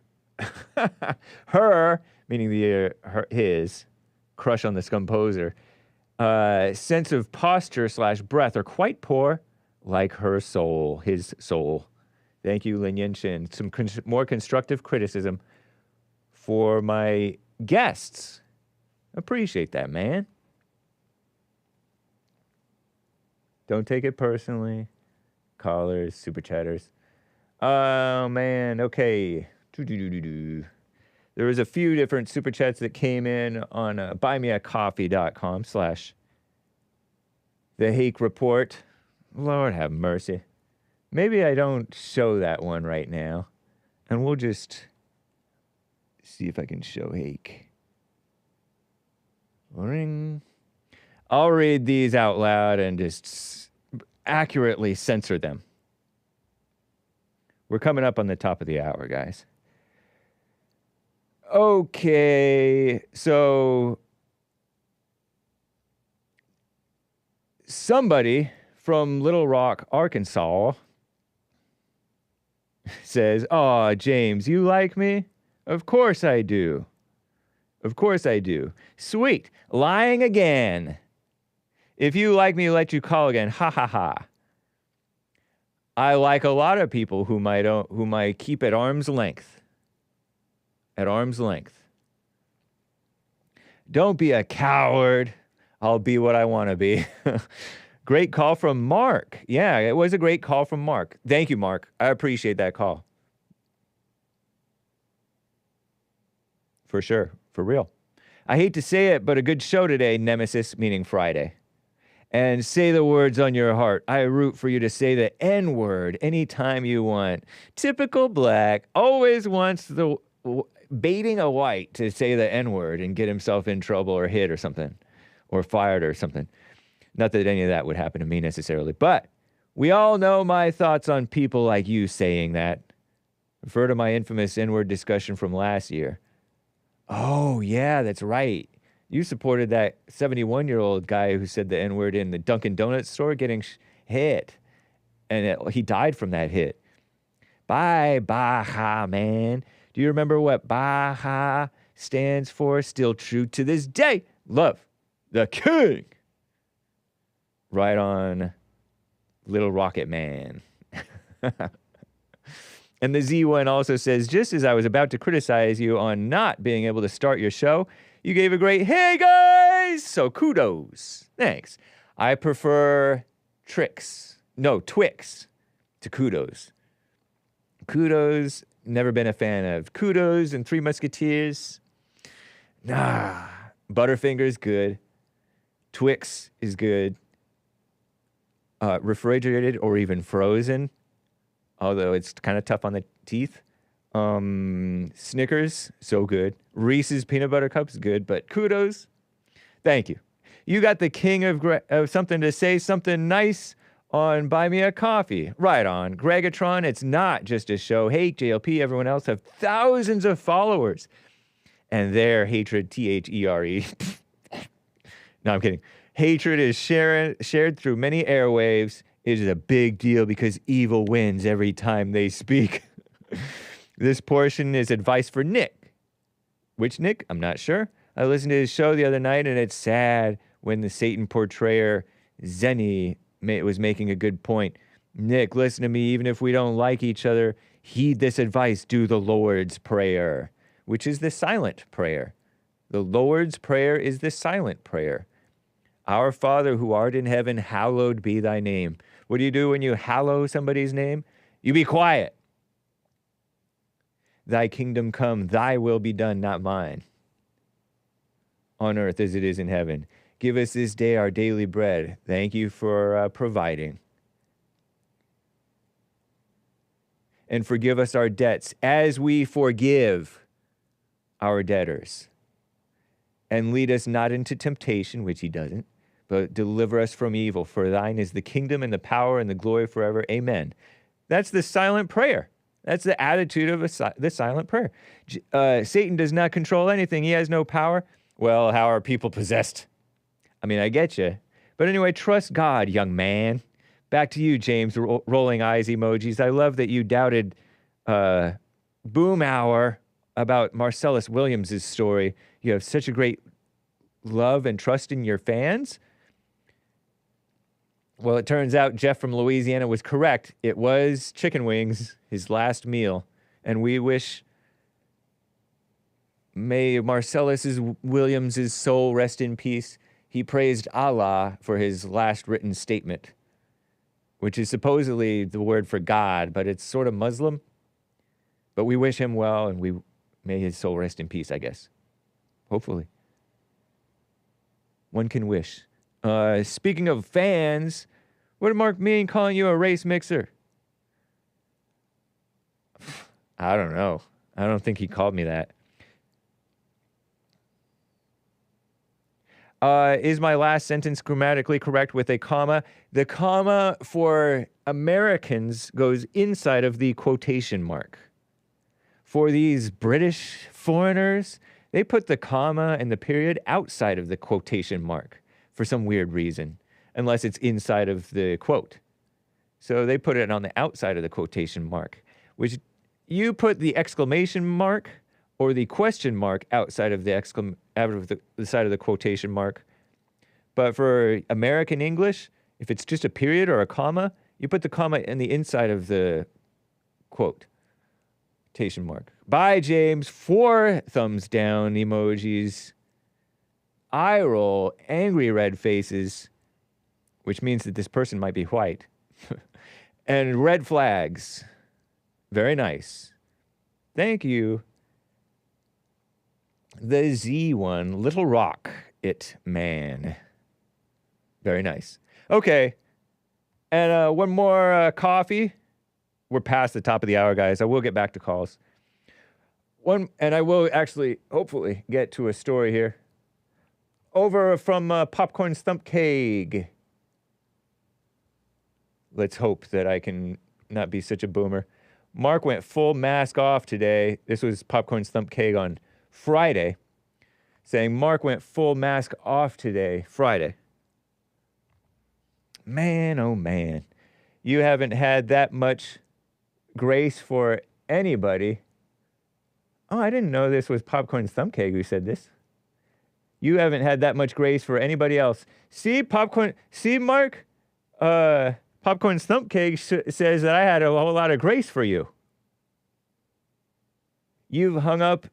Her, meaning his crush on the scumposer, sense of posture / breath are quite poor, like her soul, his soul. Thank you, Lin Yen Shin. Some more constructive criticism for my guests. Appreciate that, man. Don't take it personally. Callers, super chatters. Oh, man. Okay. There was a few different super chats that came in on buymeacoffee.com / The Hake Report. Lord have mercy. Maybe I don't show that one right now. And we'll just see if I can show Hake. Ring. I'll read these out loud and just accurately censor them. We're coming up on the top of the hour, guys. Okay, so somebody from Little Rock, Arkansas says, "Aw, James, you like me? Of course I do. Of course I do. Sweet. Lying again. If you like me, let you call again. Ha ha ha. I like a lot of people whom I keep at arm's length. At arm's length. Don't be a coward. I'll be what I want to be." Great call from Mark. Yeah, it was a great call from Mark. Thank you, Mark. I appreciate that call. For sure. For real. I hate to say it, but a good show today, Nemesis, meaning Friday. And say the words on your heart. I root for you to say the N-word anytime you want. Typical black, always wants baiting a white to say the N-word and get himself in trouble or hit or something. Or fired or something. Not that any of that would happen to me necessarily. But we all know my thoughts on people like you saying that. Refer to my infamous N-word discussion from last year. Oh, yeah, that's right. You supported that 71-year-old guy who said the N-word in the Dunkin' Donuts store getting hit. And he died from that hit. Bye, Baja, man. Do you remember what Baja stands for? Still true to this day. Love the king. Right on, Little Rocket Man. And the Z1 also says, just as I was about to criticize you on not being able to start your show, you gave a great, hey guys! So kudos. Thanks. I prefer Twix to kudos. Kudos, never been a fan of. Kudos and Three Musketeers. Nah. Butterfinger's good. Twix is good. Refrigerated or even frozen, although it's kind of tough on the teeth. Snickers, so good. Reese's Peanut Butter Cups, good. But kudos, thank you. You got the king of something to say, something nice on Buy Me a Coffee. Right on. GREGGATRON, it's not just a show. Hake, JLP, everyone else have thousands of followers. And their hatred, THERE. No, I'm kidding. Hatred is shared through many airwaves. It is a big deal because evil wins every time they speak. This portion is advice for Nick. Which Nick? I'm not sure. I listened to his show the other night, and it's sad when the Satan portrayer, Zenny, was making a good point. Nick, listen to me. Even if we don't like each other, heed this advice. Do the Lord's Prayer, which is the silent prayer. The Lord's Prayer is the silent prayer. Our Father who art in heaven, hallowed be thy name. What do you do when you hallow somebody's name? You be quiet. Thy kingdom come, thy will be done, not mine. On earth as it is in heaven. Give us this day our daily bread. Thank you for providing. And forgive us our debts as we forgive our debtors. And lead us not into temptation, which he doesn't, but deliver us from evil. For thine is the kingdom and the power and the glory forever. Amen. That's the silent prayer. That's the attitude of the silent prayer. Satan does not control anything. He has no power. Well, how are people possessed? I mean, I get you. But anyway, trust God, young man. Back to you, James, rolling eyes emojis. I love that you doubted Boom Hour about Marcellus Williams' story. You have such a great love and trust in your fans. Well, it turns out Jeff from Louisiana was correct. It was chicken wings, his last meal. And we wish, may Marcellus Williams' soul rest in peace. He praised Allah for his last written statement, which is supposedly the word for God, but it's sort of Muslim. But we wish him well, and may his soul rest in peace, I guess. Hopefully. One can wish. Speaking of fans, what did Mark mean calling you a race mixer? I don't know. I don't think he called me that. Is my last sentence grammatically correct with a comma? The comma for Americans goes inside of the quotation mark. For these British foreigners, they put the comma and the period outside of the quotation mark for some weird reason, unless it's inside of the quote. So they put it on the outside of the quotation mark, which you put the exclamation mark or the question mark outside of the side of the quotation mark. But for American English, if it's just a period or a comma, you put the comma in the inside of the quotation mark. Bye, James. 4 thumbs down emojis. Eye roll, angry red faces, which means that this person might be white. And red flags. Very nice. Thank you. The Z one, Little Rock, it man. Very nice. Okay. And one more coffee. We're past the top of the hour, guys. I will get back to calls. And I will actually, hopefully, get to a story here. Over from Popcorn Stump Cake. Let's hope that I can not be such a boomer. Mark went full mask off today. This was Popcorn Stump Cake on Friday, saying Mark went full mask off today, Friday. Man, oh man. You haven't had that much grace for anybody. Oh, I didn't know this was Popcorn Stump Cake who said this. You haven't had that much grace for anybody else. See, Mark? Popcorn Stump Cake says that I had a whole lot of grace for you. You've hung up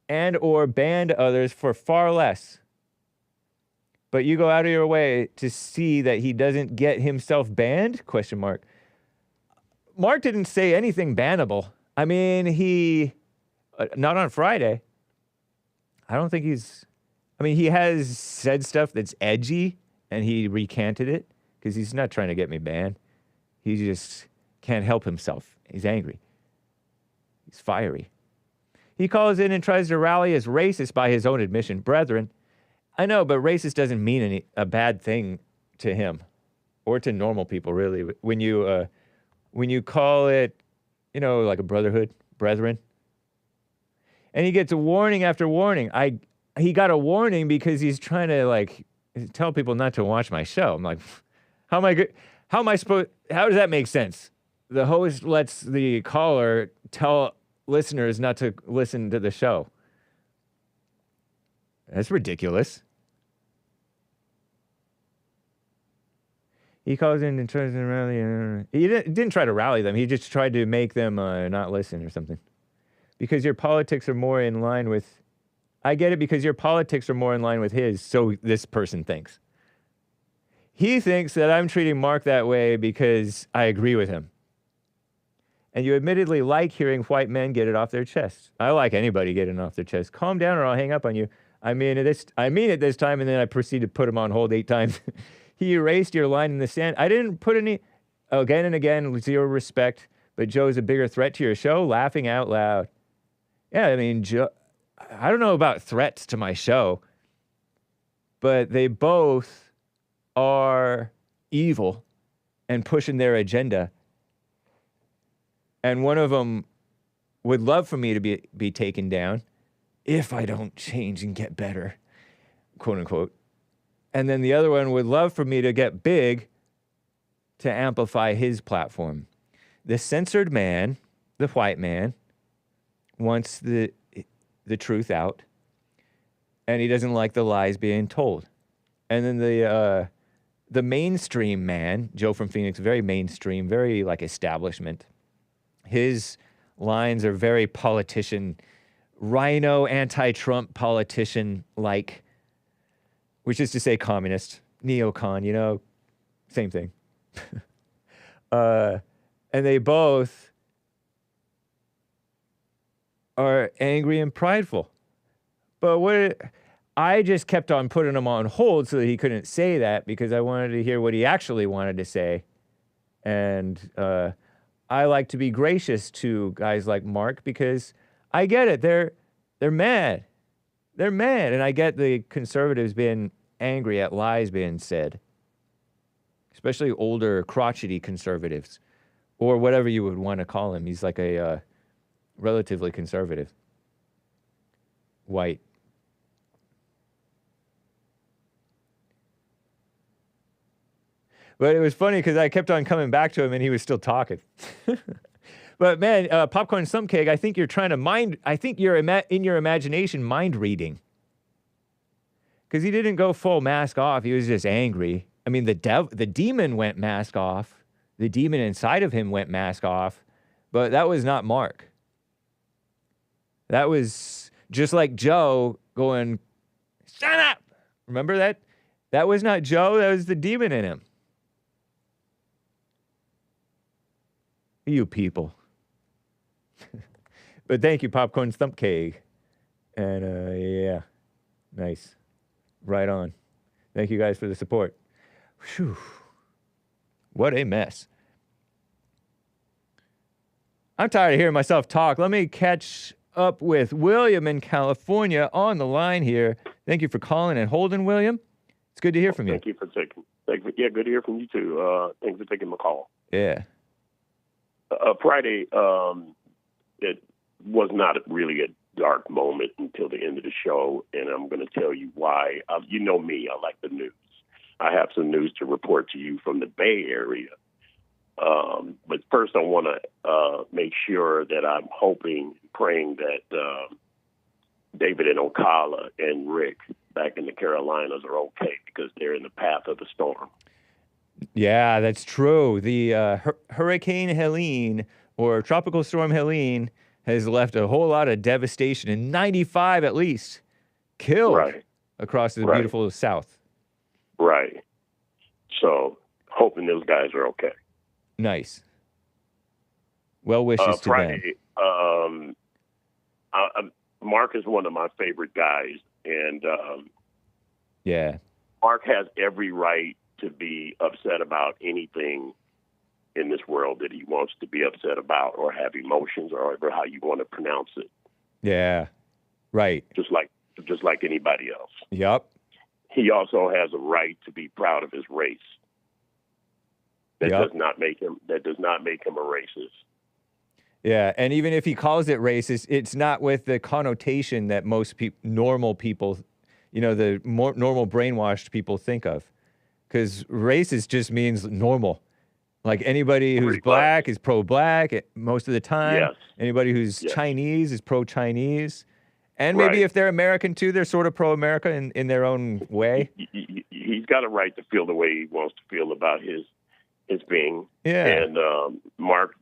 and or banned others for far less. But you go out of your way to see that he doesn't get himself banned? ? Mark didn't say anything bannable. I mean, he... not on Friday. I don't think he's... I mean, he has said stuff that's edgy, and he recanted it, because he's not trying to get me banned. He just can't help himself. He's angry. He's fiery. He calls in and tries to rally as racist by his own admission. Brethren, I know, but racist doesn't mean a bad thing to him, or to normal people, really. When you call it, like a brotherhood, brethren. And he gets a warning after warning. He got a warning because he's trying to, tell people not to watch my show. I'm like, how does that make sense? The host lets the caller tell listeners not to listen to the show. That's ridiculous. He calls in and tries to rally. He didn't try to rally them. He just tried to make them not listen or something. Because your politics are more in line with... I get it, because your politics are more in line with his, so this person thinks. He thinks that I'm treating Mark that way because I agree with him. And you admittedly like hearing white men get it off their chest. I like anybody getting it off their chest. Calm down or I'll hang up on you. I mean it this time, and then I proceed to put him on hold 8 times. He erased your line in the sand. I didn't put any... Again and again, zero respect. But Joe's a bigger threat to your show, laughing out loud. Yeah, I mean, Joe... I don't know about threats to my show, but they both are evil and pushing their agenda. And one of them would love for me to be taken down if I don't change and get better, quote unquote. And then the other one would love for me to get big to amplify his platform. The censored man, the white man, wants the truth out, and he doesn't like the lies being told. And then the mainstream man, Joe from Phoenix, very mainstream, very like establishment. His lines are very politician, rhino, anti-Trump politician-like, which is to say communist, neocon, you know, same thing. And they both are angry and prideful. But I just kept on putting him on hold so that he couldn't say that, because I wanted to hear what he actually wanted to say. And I like to be gracious to guys like Mark, because I get it. They're mad. They're mad. And I get the conservatives being angry at lies being said, especially older, crotchety conservatives, or whatever you would want to call him. He's like a relatively conservative, white. But it was funny because I kept on coming back to him and he was still talking. But man, Popcorn Stumpcake, I think you're trying to I think you're in your imagination mind reading. Because he didn't go full mask off. He was just angry. I mean, the demon went mask off. The demon inside of him went mask off. But that was not Mark. That was just like Joe going, shut up. Remember that? That was not Joe. That was the demon in him. You people. But thank you, Popcorn Stumpcake. And yeah, nice. Right on. Thank you guys for the support. Whew. What a mess. I'm tired of hearing myself talk. Let me catch up with William in California on the line here. Thank you for calling and holding, William. It's good to hear from you. Thank you for taking. Yeah, good to hear from you too. Thanks for taking my call. Yeah. Friday, it was not really a dark moment until the end of the show, and I'm going to tell you why. You know me, I like the news. I have some news to report to you from the Bay Area. But first, I want to make sure that I'm hoping, praying that David and Ocala and Rick back in the Carolinas are okay, because they're in the path of the storm. Yeah, that's true. The Hurricane Helene, or Tropical Storm Helene, has left a whole lot of devastation, and 95 at least killed across the beautiful South. Right. So, hoping those guys are okay. Nice. Well wishes to Friday, them. Mark is one of my favorite guys, and yeah, Mark has every right to be upset about anything in this world that he wants to be upset about, or have emotions, or however how you want to pronounce it. Yeah, right. Just like anybody else. Yep. He also has a right to be proud of his race. That does not make him a racist. Yeah, and even if he calls it racist, it's not with the connotation that most normal people, the more normal brainwashed people think of. Because racist just means normal. Like anybody who's black is pro-black most of the time. Yes. Anybody who's Chinese is pro-Chinese. And maybe if they're American too, they're sort of pro-America in their own way. He's got a right to feel the way he wants to feel about his being. Yeah. And Mark,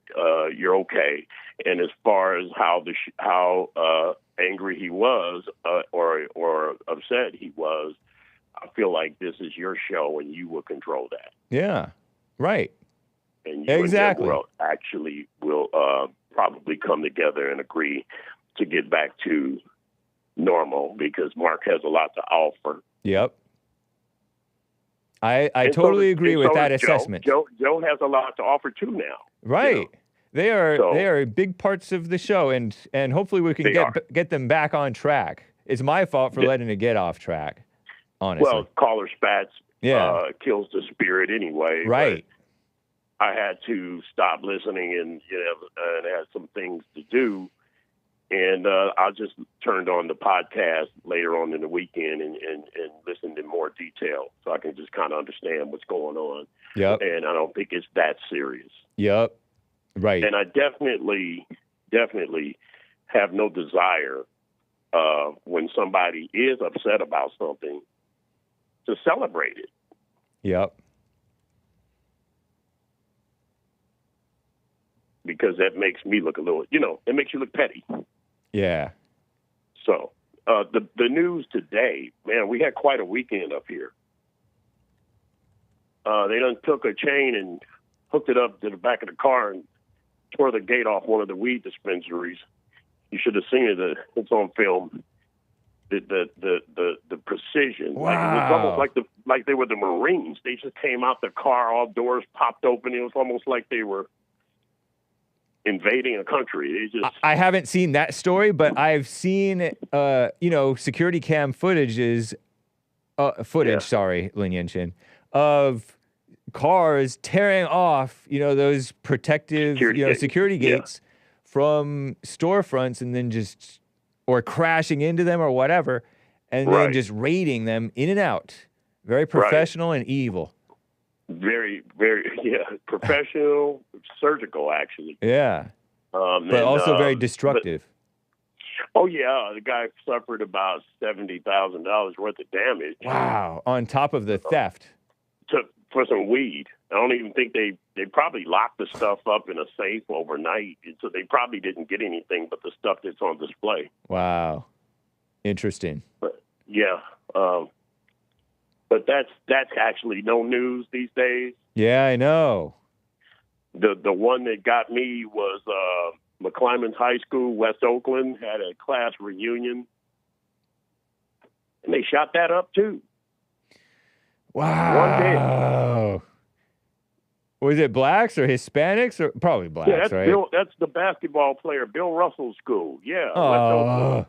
you're okay. And as far as how angry he was or upset he was, I feel like this is your show and you will control that. Yeah. Right. And you exactly. and actually will probably come together and agree to get back to normal, because Mark has a lot to offer. Yep. I totally agree with that assessment. Joe has a lot to offer too now. Right. They are big parts of the show, and hopefully we can get them back on track. It's my fault for letting it get off track, honestly. Well, caller Spats kills the spirit anyway. Right. I had to stop listening and had some things to do. And I just turned on the podcast later on in the weekend and listened in more detail, so I can just kind of understand what's going on. Yep. And I don't think it's that serious. Yep. Right. And I definitely have no desire when somebody is upset about something, to celebrate it. Yep. Because that makes me look a little, it makes you look petty. Yeah. So the news today, man, we had quite a weekend up here. They done took a chain and hooked it up to the back of the car and tore the gate off one of the weed dispensaries. You should have seen it. It's on film. The precision. Wow. Like it was almost like they were the Marines. They just came out the car, all doors popped open. It was almost like they were invading a country. I haven't seen that story, but I've seen security cam footage, Lin Yin-Chin, of cars tearing off, those protective, security gates from storefronts and then or crashing into them or whatever, and then just raiding them in and out. Very professional and evil. Very, very, professional, surgical, actually. Yeah. But also very destructive. The guy suffered about $70,000 worth of damage. Wow. On top of the theft. For some weed. I don't even think they probably locked the stuff up in a safe overnight, so they probably didn't get anything but the stuff that's on display. Wow. Interesting. But, but that's actually no news these days. Yeah, I know. The one that got me was McClymonds High School, West Oakland, had a class reunion, and they shot that up too. Wow. Was it blacks or Hispanics or probably blacks? Yeah, right? That's the basketball player, Bill Russell's school. Yeah, West Oh. Oakland.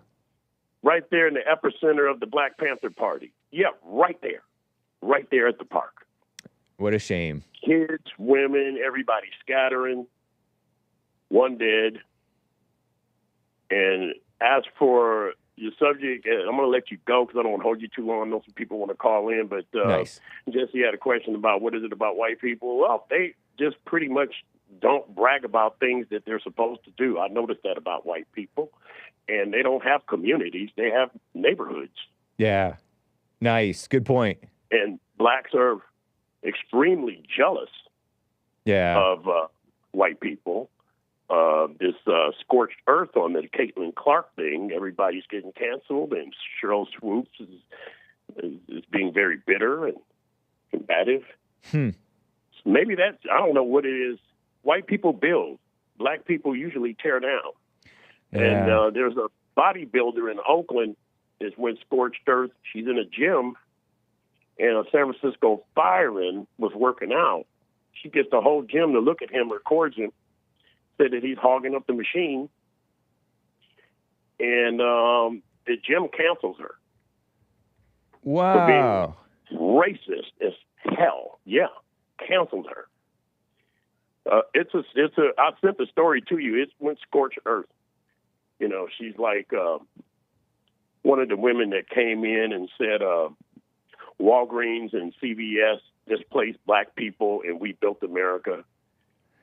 Right there in the epicenter of the Black Panther Party. Yeah, right there at the park. What a shame. Kids, women, everybody scattering. One dead. And as for your subject, I'm going to let you go because I don't want to hold you too long. I know some people want to call in, but Nice. Jesse had a question about what is it about white people? Well, they just pretty much don't brag about things that they're supposed to do. I noticed that about white people. And they don't have communities. They have neighborhoods. Yeah. Nice. Good point. And blacks are extremely jealous of white people. This scorched earth on the Caitlin Clark thing, everybody's getting canceled, and Cheryl Swoops is being very bitter and combative. So maybe that's, I don't know what it is. White people build. Black people usually tear down. Yeah. And there's a bodybuilder in Oakland that went scorched earth. She's in a gym, and a San Francisco fireman was working out. She gets the whole gym to look at him, records him, said that he's hogging up the machine, and the gym cancels her. Wow. For being racist as hell. Yeah, canceled her. I sent the story to you. It went scorched earth. You know, she's like one of the women that came in and said Walgreens and CVS displaced black people and we built America.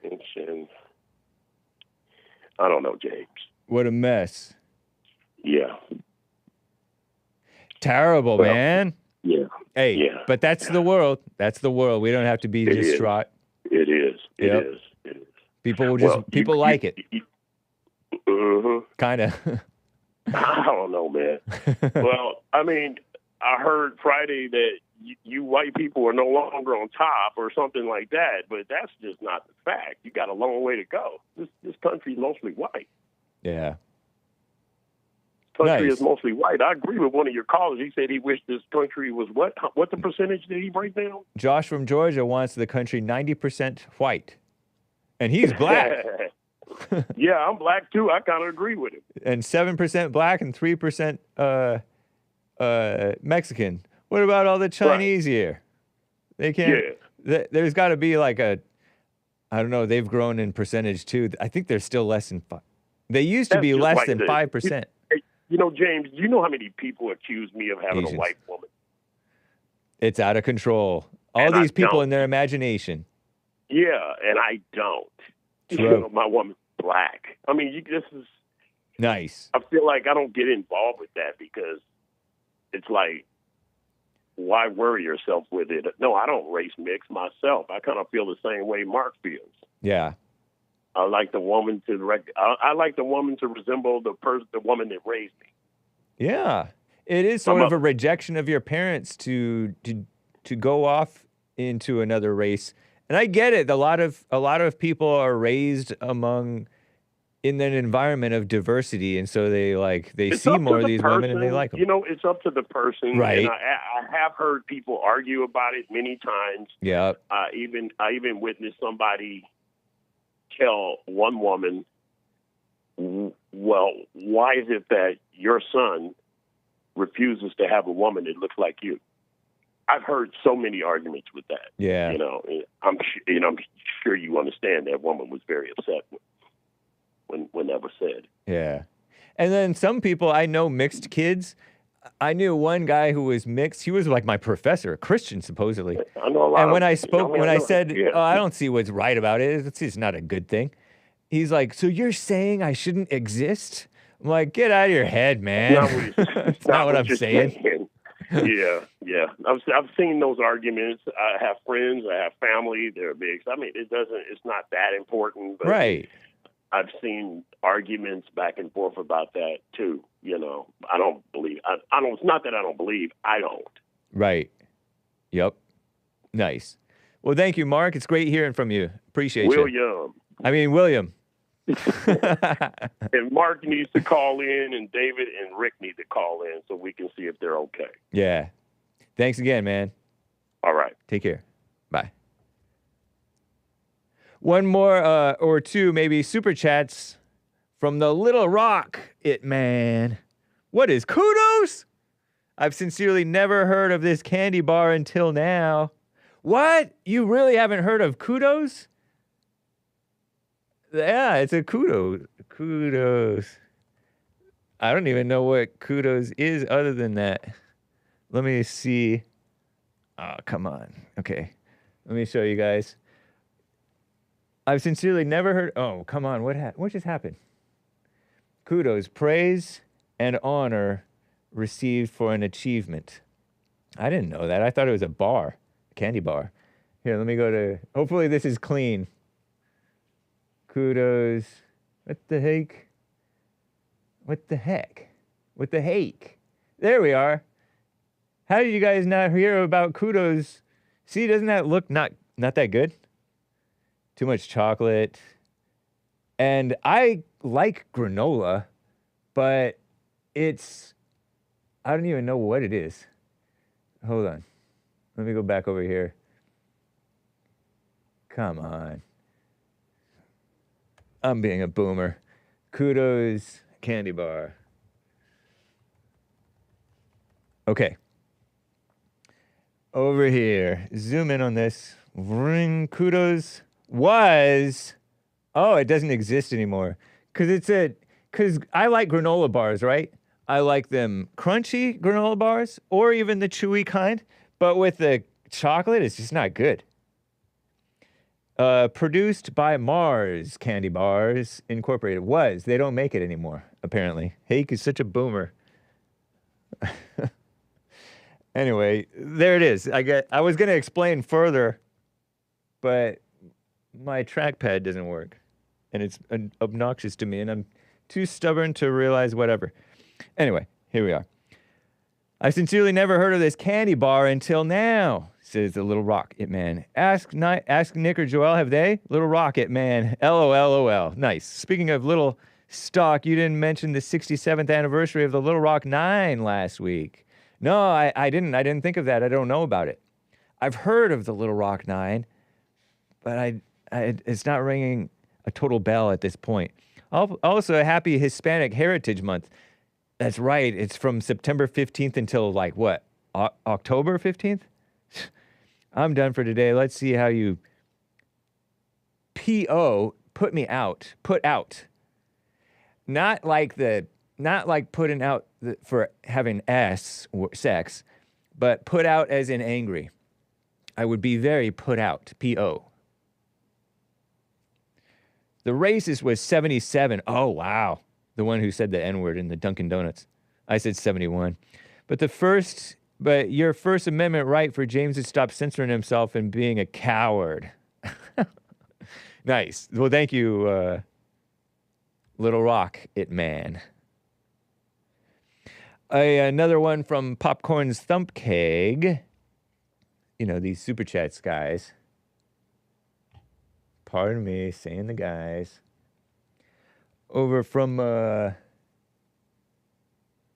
And I don't know, James. What a mess. Yeah. Terrible, man. Yeah. Hey, yeah. But that's the world. That's the world. We don't have to be distraught. It is. It Yep. is. It is. People will just, like it. Kind of. I don't know, man. Well, I mean, I heard Friday that you white people are no longer on top or something like that, but that's just not the fact. You got a long way to go. This country's mostly white. Yeah. Country Nice. is mostly white. I agree with one of your callers. He said he wished this country was what? What the percentage did he break down? Josh from Georgia wants the country 90% white. And he's black. Yeah, I'm black too. I kind of agree with him. And 7% black and 3% Mexican. What about all the Chinese here? They can't. Yeah. There's got to be like I don't know. They've grown in percentage too. I think they're still less than 5. They used to be That's just less like than this. 5%. You know, James, you know how many people accuse me of having Asians. a white woman? It's out of control. All And these I people don't. in their imagination. Yeah, and I don't. True. You know, my woman's black. I mean, this is Nice. I feel like I don't get involved with that because it's like, why worry yourself with it? No, I don't race mix myself. I kind of feel the same way Mark feels. Yeah. I like the woman to I like the woman to resemble the woman that raised me. Yeah. It is sort of a rejection of your parents to go off into another race. And I get it. A lot of people are raised in an environment of diversity, and so they see more of these women and they like them. You know, it's up to the person. Right. And I have heard people argue about it many times. Yeah. I even witnessed somebody tell one woman, well, why is it that your son refuses to have a woman that looks like you? I've heard so many arguments with that. Yeah. You know, I'm sure you understand that woman was very upset when that was said. Yeah. And then some people, I know mixed kids. I knew one guy who was mixed. He was like my professor, a Christian, supposedly. I know a lot. And when I spoke, when I said, yeah. oh, I don't see what's right about it. It's not a good thing. He's like, so you're saying I shouldn't exist? I'm like, get out of your head, man. That's not what I'm saying. Yeah. I've seen those arguments. I have friends. I have family. They're mixed. I mean, it's not that important. But right. I've seen arguments back and forth about that too. You know, I don't believe. I don't. It's not that I don't believe. I don't. Right. Yep. Nice. Well, thank you, Mark. It's great hearing from you. Appreciate you. William. And Mark needs to call in, and David and Rick need to call in so we can see if they're okay. Yeah. Thanks again, man. All right. Take care. Bye. One more or two, maybe, super chats from the Little Rock, it man. What is Kudos? I've sincerely never heard of this candy bar until now. What? You really haven't heard of Kudos? Yeah, it's a Kudos. Kudos. I don't even know what Kudos is other than that. Let me see. Oh, come on. Okay. Let me show you guys. I've sincerely never heard. Oh, come on. What just happened? Kudos. Praise and honor received for an achievement. I didn't know that. I thought it was a bar, a candy bar. Here, let me go to. Hopefully, this is clean. Kudos. What the heck? What the heck? What the heck? There we are. How did you guys not hear about Kudos? See, doesn't that look not that good? Too much chocolate. And I like granola, but I don't even know what it is. Hold on. Let me go back over here. Come on. I'm being a boomer. Kudos candy bar. Okay. Over here. Zoom in on this. Ring Kudos was. Oh, it doesn't exist anymore. Because I like granola bars, right? I like them crunchy granola bars or even the chewy kind. But with the chocolate, it's just not good. Produced by Mars Candy Bars Incorporated. They don't make it anymore, apparently. Hake is such a boomer. Anyway, there it is. I was going to explain further, but my trackpad doesn't work. And it's obnoxious to me, and I'm too stubborn to realize whatever. Anyway, here we are. I sincerely never heard of this candy bar until now, says the Little Rocket Man. Ask Nick or Joel, have they? Little Rocket Man. LOL. Nice. Speaking of Little Stock, you didn't mention the 67th anniversary of the Little Rock 9 last week. No, I didn't. I didn't think of that. I don't know about it. I've heard of the Little Rock 9, but it's not ringing a total bell at this point. Also, a happy Hispanic Heritage Month. That's right. It's from September 15th until like what? October 15th? I'm done for today. Let's see how you put out. Not like putting out for having sex, but put out as in angry. I would be very put out. P-O. The racist was 77. Oh, wow. The one who said the N-word in the Dunkin' Donuts. I said 71. But your First Amendment right for James to stop censoring himself and being a coward. Nice. Well, thank you, Little Rock It Man. Another one from Popcorn's Thump Keg. You know, these super chats guys. Pardon me, saying the guys. Over from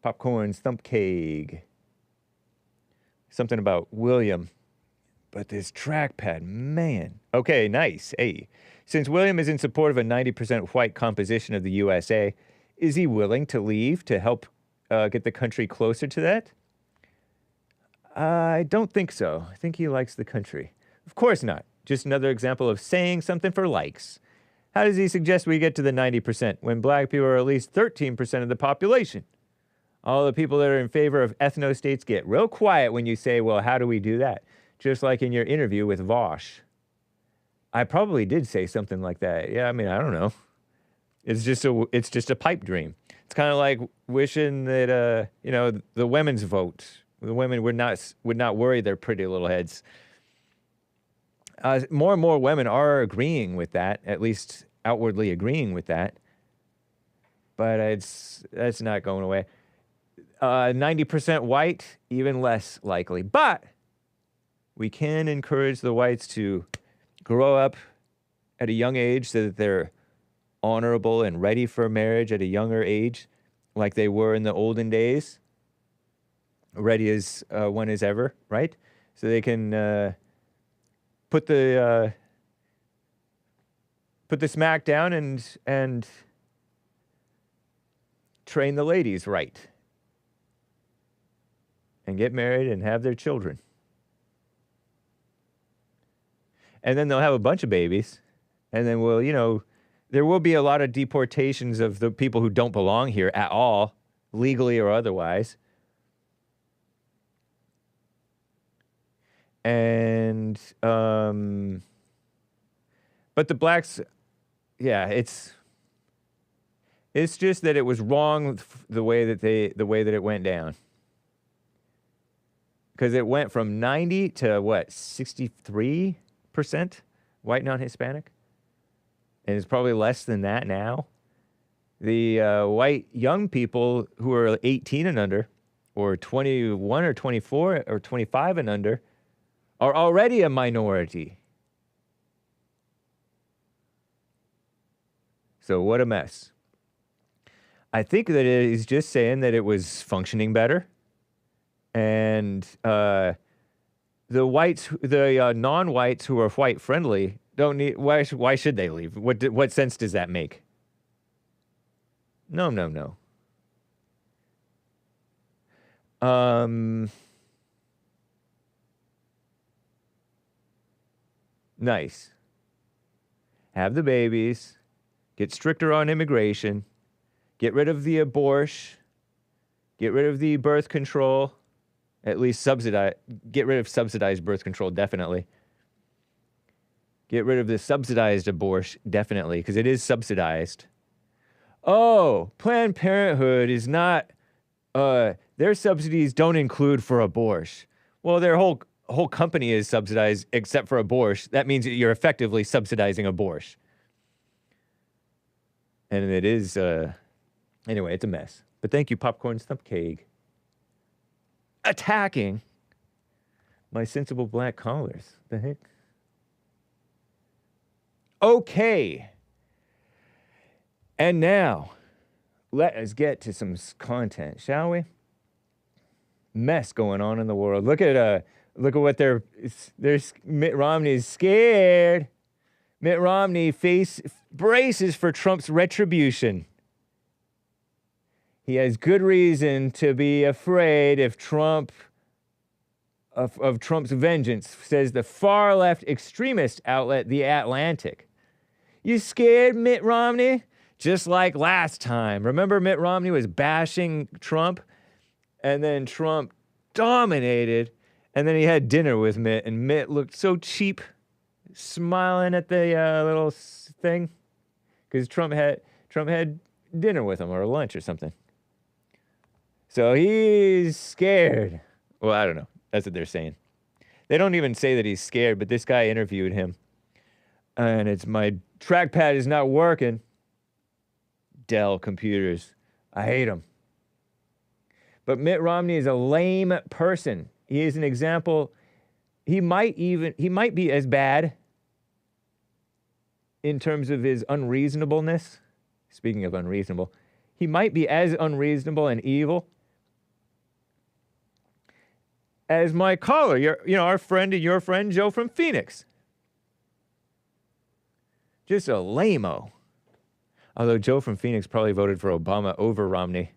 Popcorn's Thump Keg. Something about William. But this trackpad, man. Okay, nice. Hey. Since William is in support of a 90% white composition of the USA, is he willing to leave to help get the country closer to that? I don't think so. I think he likes the country. Of course not. Just another example of saying something for likes. How does he suggest we get to the 90% when black people are at least 13% of the population? All the people that are in favor of ethno-states get real quiet when you say, well, how do we do that? Just like in your interview with Vosh. I probably did say something like that. Yeah, I mean, I don't know. It's just a pipe dream. It's kind of like wishing that, the women's vote. The women would not worry their pretty little heads. More and more women are agreeing with that, at least outwardly agreeing with that. But that's not going away. 90% white, even less likely. But we can encourage the whites to grow up at a young age so that they're honorable and ready for marriage at a younger age, like they were in the olden days. Ready as one as ever, right? So they can put the smack down and train the ladies right, and get married and have their children. And then they'll have a bunch of babies, and then there will be a lot of deportations of the people who don't belong here at all, legally or otherwise. And, but the blacks, yeah, it's just that it was wrong the way that it went down. Because it went from 90 to what, 63% white non-Hispanic? And it's probably less than that now. The white young people who are 18 and under, or 21 or 24 or 25 and under, are already a minority. So what a mess. I think that it is just saying that it was functioning better. And the whites, the non-whites who are white friendly don't need, why should they leave? What sense does that make? No. Nice. Have the babies. Get stricter on immigration. Get rid of the abortion. Get rid of the birth control. At least get rid of subsidized birth control, definitely. Get rid of the subsidized abortion, definitely, because it is subsidized. Oh, Planned Parenthood is not, their subsidies don't include for abortion. Well, their whole company is subsidized except for abortion. That means that you're effectively subsidizing abortion. And it is, anyway, it's a mess. But thank you, Popcorn Stump Cake. Attacking my sensible black callers. The heck? Okay. And now, let us get to some content, shall we? Mess going on in the world. Look at what there's Mitt Romney's scared. Mitt Romney braces for Trump's retribution. He has good reason to be afraid of Trump's vengeance, says the far-left extremist outlet, The Atlantic. You scared, Mitt Romney? Just like last time. Remember Mitt Romney was bashing Trump? And then Trump dominated. And then he had dinner with Mitt, and Mitt looked so cheap, smiling at the little thing. Because Trump had dinner with him or lunch or something. So he's scared. Well, I don't know. That's what they're saying. They don't even say that he's scared, but this guy interviewed him. And it's my trackpad is not working. Dell computers. I hate them. But Mitt Romney is a lame person. He is an example. He might be as bad in terms of his unreasonableness. Speaking of unreasonable, he might be as unreasonable and evil as my caller, our friend and your friend, Joe from Phoenix. Just a lame-o. Although Joe from Phoenix probably voted for Obama over Romney.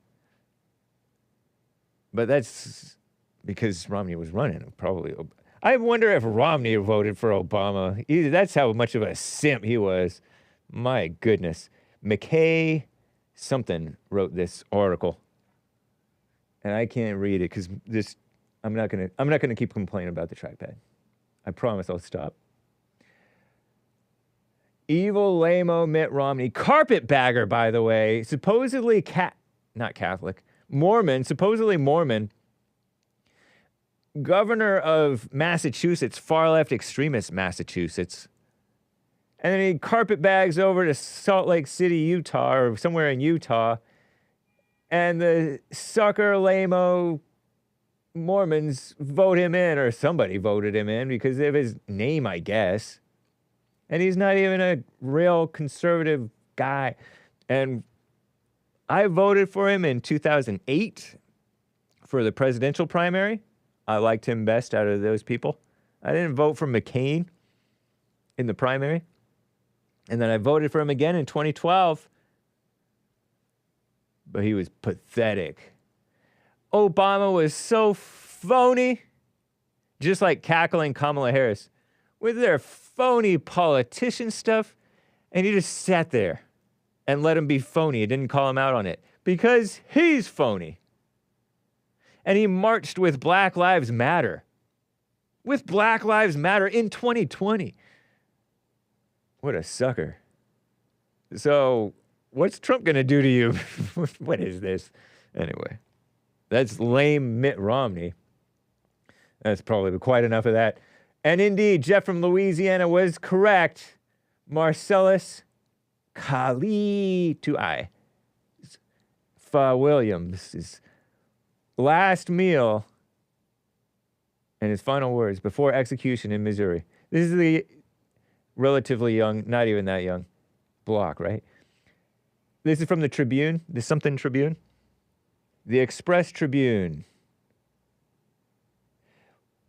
But that's because Romney was running, probably. I wonder if Romney voted for Obama. That's how much of a simp he was. My goodness. McKay something wrote this article. And I can't read it because I'm not gonna keep complaining about the trackpad. I promise I'll stop. Evil lame-o Mitt Romney, carpetbagger, by the way, supposedly not Catholic, Mormon, supposedly Mormon, governor of Massachusetts, far-left extremist Massachusetts, and then he carpetbags over to Salt Lake City, Utah, or somewhere in Utah, and the sucker lame-o Mormons vote him in, or somebody voted him in because of his name, I guess. And he's not even a real conservative guy. And I voted for him in 2008 for the presidential primary. I liked him best out of those people. I didn't vote for McCain in the primary. And then I voted for him again in 2012. But he was pathetic. Obama was so phony. Just like cackling Kamala Harris with their phony politician stuff. And he just sat there and let him be phony. He didn't call him out on it because he's phony. And he marched with Black Lives Matter. With Black Lives Matter in 2020. What a sucker. So, what's Trump going to do to you? What is this? Anyway, that's lame Mitt Romney. That's probably quite enough of that. And indeed, Jeff from Louisiana was correct. Marcellus Williams, his last meal and his final words before execution in Missouri. This is the relatively young, not even that young, block, right? This is from the Tribune, the something Tribune. The Express Tribune.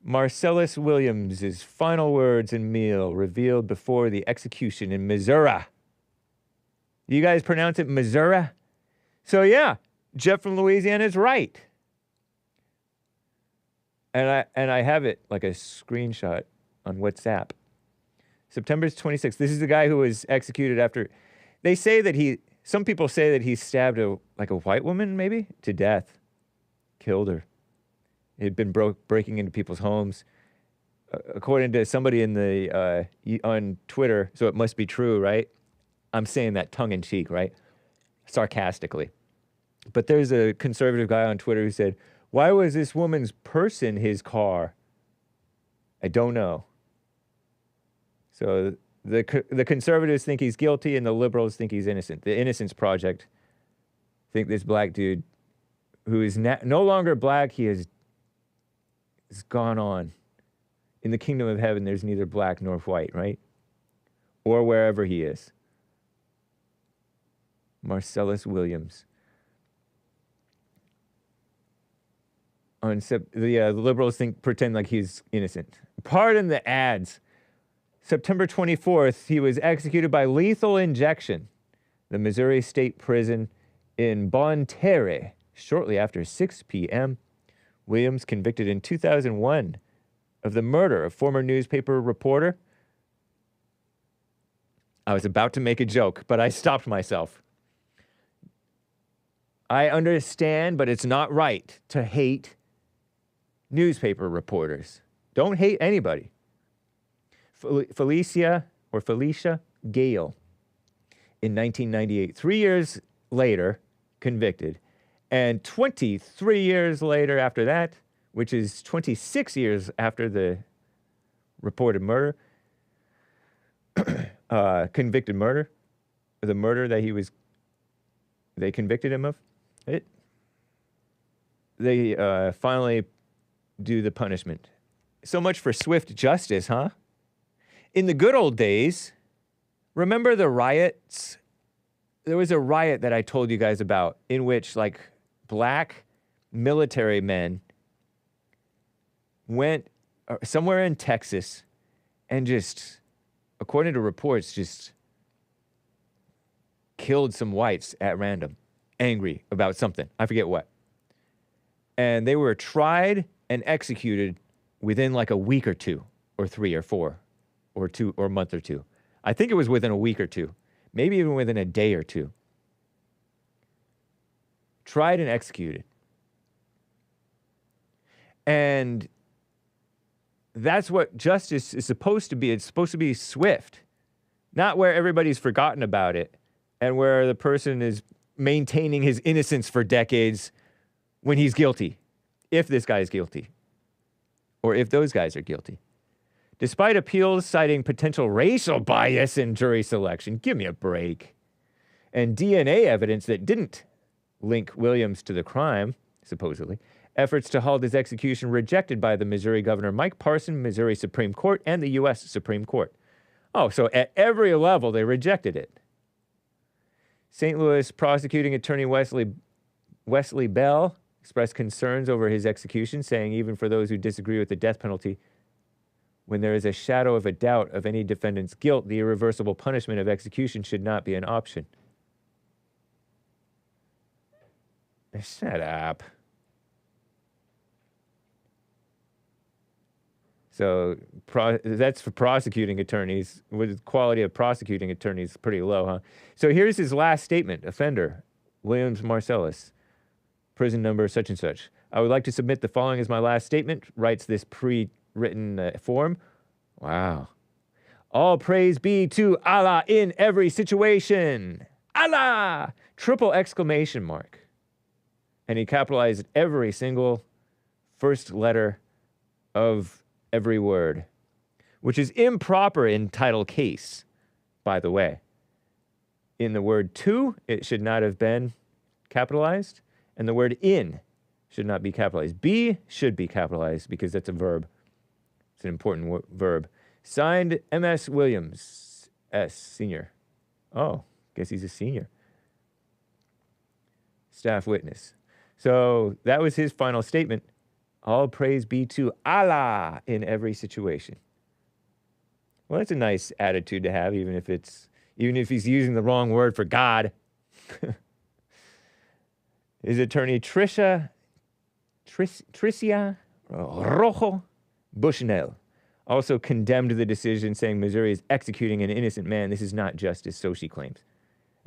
Marcellus Williams' final words and meal revealed before the execution in Missouri. You guys pronounce it Missouri? So yeah, Jeff from Louisiana is right. And I have it like a screenshot on WhatsApp. September 26th. This is the guy who was executed after. They say that some people say that he stabbed a white woman maybe to death, killed her. He'd been breaking into people's homes, according to somebody on Twitter. So it must be true, right? I'm saying that tongue in cheek, right? Sarcastically. But there's a conservative guy on Twitter who said, "Why was this woman's purse in his car?" I don't know. So the conservatives think he's guilty, and the liberals think he's innocent. The Innocence Project think this black dude, who is no longer black, he has gone on. In the kingdom of heaven, there's neither black nor white, right? Or wherever he is. Marcellus Williams. The liberals pretend like he's innocent. Pardon the ads. September 24th, he was executed by lethal injection. The Missouri State Prison in Bonne Terre, shortly after 6 p.m. Williams, convicted in 2001 of the murder of former newspaper reporter. I was about to make a joke, but I stopped myself. I understand, but it's not right to hate newspaper reporters. Don't hate anybody. Felicia Gale in 1998. 3 years later, convicted. And 23 years later after that, which is 26 years after the reported murder, convicted murder, the murder that they convicted him of, they finally do the punishment. So much for swift justice, huh? In the good old days, remember the riots? There was a riot that I told you guys about in which, like, black military men went somewhere in Texas and just, according to reports, just killed some whites at random, angry about something. I forget what. And they were tried and executed within like a week or two, or 3 or 4, or 2, or a month or two. I think it was within a week or two, maybe even within a day or two. Tried and executed. And that's what justice is supposed to be. It's supposed to be swift, not where everybody's forgotten about it and where the person is maintaining his innocence for decades when he's guilty, if this guy is guilty, or if those guys are guilty. Despite appeals citing potential racial bias in jury selection, give me a break, and DNA evidence that didn't link Williams to the crime, supposedly, efforts to halt his execution rejected by the Missouri Governor Mike Parson, Missouri Supreme Court, and the U.S. Supreme Court. Oh, so at every level they rejected it. St. Louis prosecuting attorney Wesley Bell expressed concerns over his execution, saying even for those who disagree with the death penalty, when there is a shadow of a doubt of any defendant's guilt, the irreversible punishment of execution should not be an option. Shut up. So that's for prosecuting attorneys. With the quality of prosecuting attorneys pretty low, huh? So here's his last statement. Offender, Williams Marcellus, prison number such and such. I would like to submit the following as my last statement, writes this pre-written form. Wow. All praise be to Allah in every situation. Allah! Triple exclamation mark. And he capitalized every single first letter of every word, which is improper in title case, by the way. In the word to, it should not have been capitalized, and the word in should not be capitalized. Be should be capitalized because that's a verb. It's an important verb. Signed, M.S. Williams, S, senior. Oh, guess he's a senior. Staff witness. So that was his final statement. All praise be to Allah in every situation. Well, that's a nice attitude to have, even if he's using the wrong word for God. His attorney Tricia Rojo Bushnell also condemned the decision, saying Missouri is executing an innocent man. This is not justice, so she claims.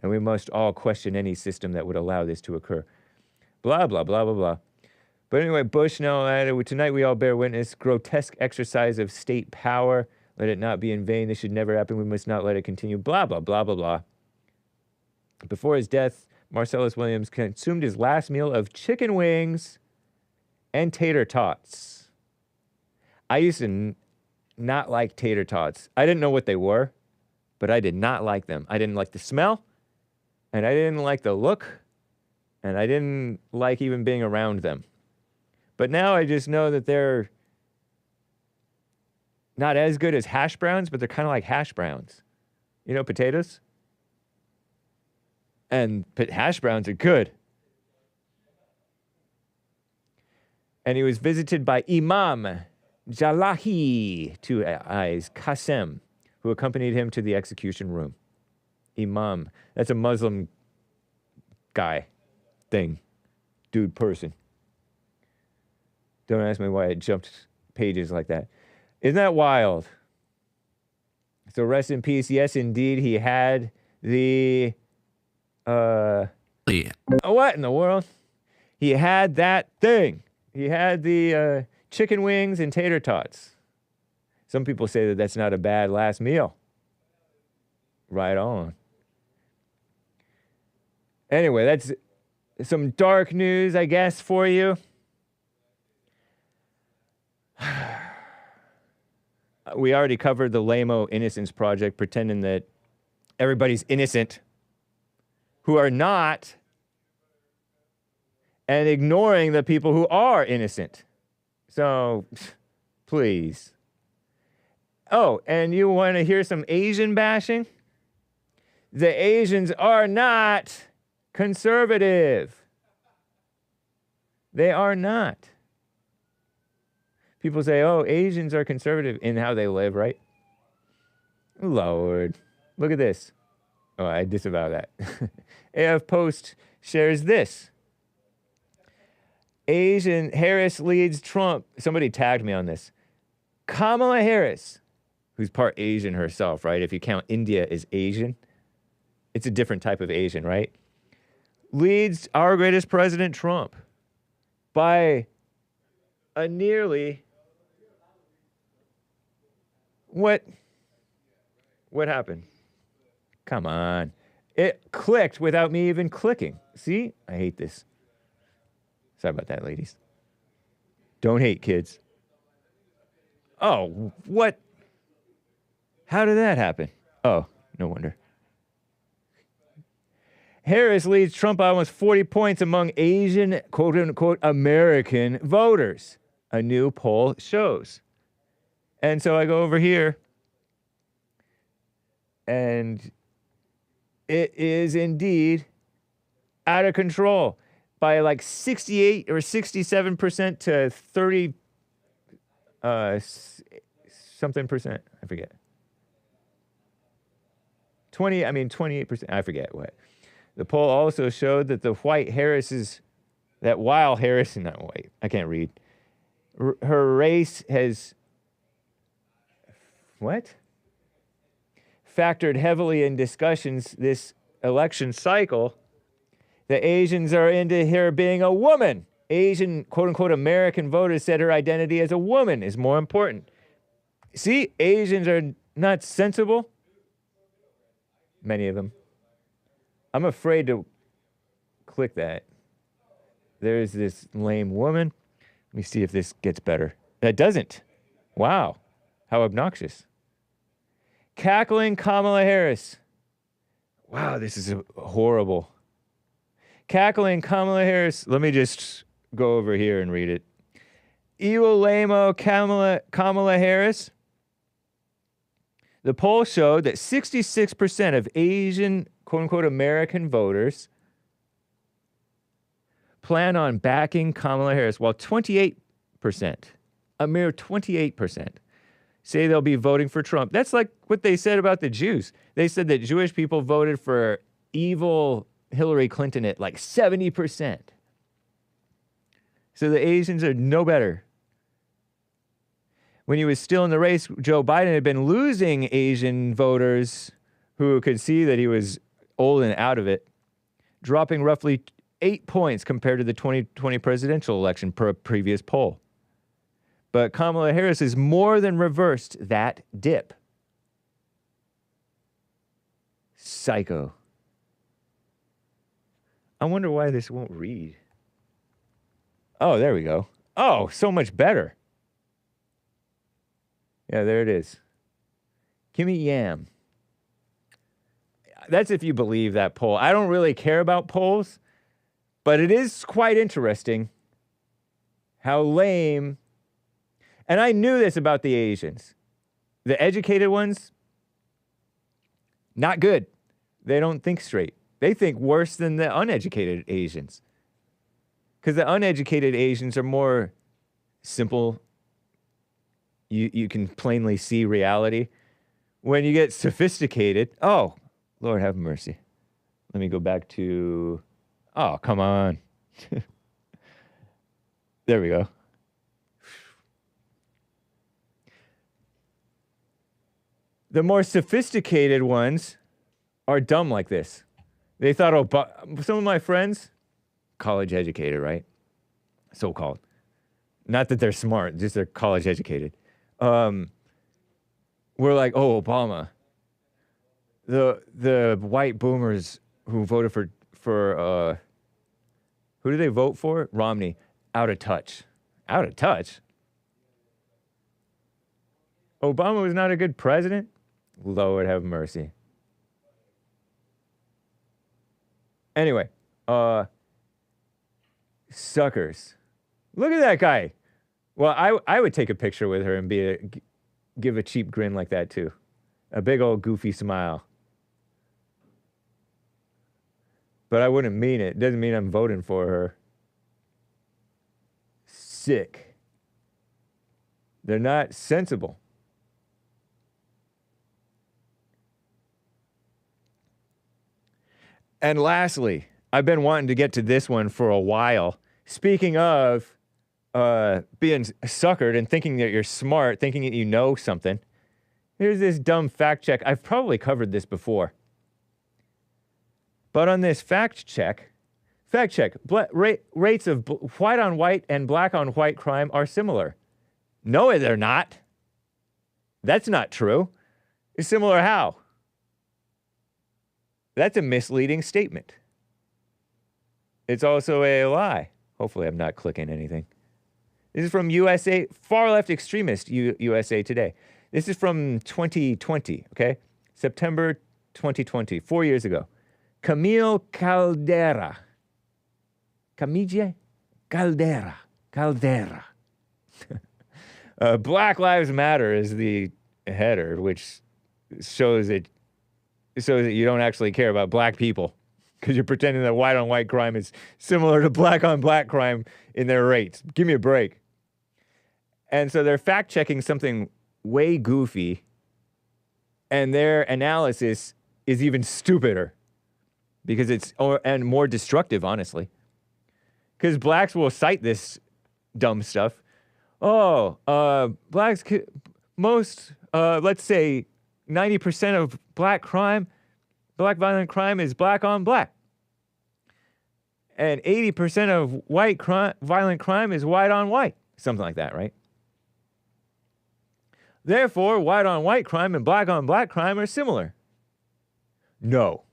And we must all question any system that would allow this to occur. Blah, blah, blah, blah, blah. But anyway, Bushnell added, tonight we all bear witness, grotesque exercise of state power. Let it not be in vain. This should never happen. We must not let it continue. Blah, blah, blah, blah, blah. Before his death, Marcellus Williams consumed his last meal of chicken wings and tater tots. I used to not like tater tots. I didn't know what they were, but I did not like them. I didn't like the smell, and I didn't like the look, and I didn't like even being around them. But now I just know that they're not as good as hash browns, but they're kind of like hash browns. You know, potatoes? And hash browns are good. And he was visited by Imam Jalahi, 2 eyes, Qasem, who accompanied him to the execution room. Imam, that's a Muslim guy, thing, dude, person. Don't ask me why it jumped pages like that. Isn't that wild? So rest in peace. Yes, indeed, he had the... what in the world? He had that thing. He had the chicken wings and tater tots. Some people say that that's not a bad last meal. Right on. Anyway, that's some dark news, I guess, for you. We already covered the lame-o innocence project, pretending that everybody's innocent who are not, and ignoring the people who are innocent. So, please. Oh, and you want to hear some Asian bashing? The Asians are not conservative. They are not. People say, oh, Asians are conservative in how they live, right? Lord, look at this. Oh, I disavow that. AF Post shares this. Asian Harris leads Trump. Somebody tagged me on this. Kamala Harris, who's part Asian herself, right? If you count India as Asian, it's a different type of Asian, right? Leads our greatest president, Trump, by a nearly... What happened? Come on. It clicked without me even clicking. See? I hate this. Sorry about that, ladies. Don't hate, kids. Oh, what? How did that happen? Oh, no wonder. Harris leads Trump by almost 40 points among Asian, quote-unquote, American voters, a new poll shows. And so I go over here, and it is indeed out of control by like 68 or 67% to 30 something percent. I forget. 28%. I forget what. The poll also showed that while Harris, not white, I can't read. Her race has, factored heavily in discussions this election cycle. The Asians are into her being a woman. Asian, quote-unquote, American voters said her identity as a woman is more important. See, Asians are not sensible. Many of them. I'm afraid to click that. There's this lame woman. Let me see if this gets better. That doesn't. Wow. How obnoxious. Cackling Kamala Harris. Wow, this is horrible. Cackling Kamala Harris. Let me just go over here and read it. Evil lame-o Kamala Harris. The poll showed that 66% of Asian, quote-unquote, American voters plan on backing Kamala Harris, while 28%, a mere 28%, say they'll be voting for Trump. That's like what they said about the Jews. They said that Jewish people voted for evil Hillary Clinton at like 70%. So the Asians are no better. When he was still in the race, Joe Biden had been losing Asian voters who could see that he was old and out of it, dropping roughly 8 points compared to the 2020 presidential election per a previous poll. But Kamala Harris has more than reversed that dip. Psycho. I wonder why this won't read. Oh, there we go. Oh, so much better. Yeah, there it is. Gimme yam. That's if you believe that poll. I don't really care about polls, but it is quite interesting how lame. And I knew this about the Asians. The educated ones, not good. They don't think straight. They think worse than the uneducated Asians. Because the uneducated Asians are more simple. You can plainly see reality. When you get sophisticated, oh, Lord have mercy. Let me go back to, oh, come on. There we go. The more sophisticated ones are dumb like this. They thought, some of my friends, college educated, right? So-called. Not that they're smart, just they're college educated. We're like, oh, Obama. The white boomers who voted for who do they vote for? Romney. Out of touch. Out of touch? Obama was not a good president? Lord have mercy. Anyway, suckers. Look at that guy. Well, I would take a picture with her and give a cheap grin like that too. A big old goofy smile. But I wouldn't mean it. Doesn't mean I'm voting for her. Sick. They're not sensible. And lastly, I've been wanting to get to this one for a while. Speaking of being suckered and thinking that you're smart, thinking that you know something, here's this dumb fact check. I've probably covered this before. But on this fact check, rates of white on white and black on white crime are similar. No, they're not. That's not true. It's similar how? That's a misleading statement. It's also a lie. Hopefully I'm not clicking anything. This is from USA, far left extremist USA Today. This is from 2020, okay? September 2020, 4 years ago. Camille Caldera. Camille Caldera. Black Lives Matter is the header, which shows that you don't actually care about black people because you're pretending that white on white crime is similar to black on black crime in their rates. Give me a break. And so they're fact checking something way goofy, and their analysis is even stupider because and more destructive, honestly. Because blacks will cite this dumb stuff. Blacks, let's say 90% of black violent crime is black on black. And 80% of white violent crime is white on white. Something like that, right? Therefore, white on white crime and black on black crime are similar. No.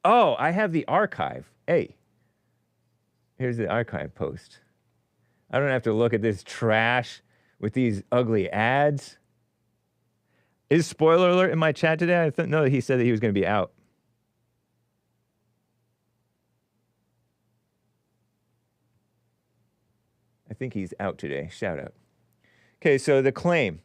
Oh, I have the archive. Hey, here's the archive post. I don't have to look at this trash with these ugly ads. Is spoiler alert in my chat today? I know that he said that he was going to be out. I think he's out today. Shout out. Okay, so the claim.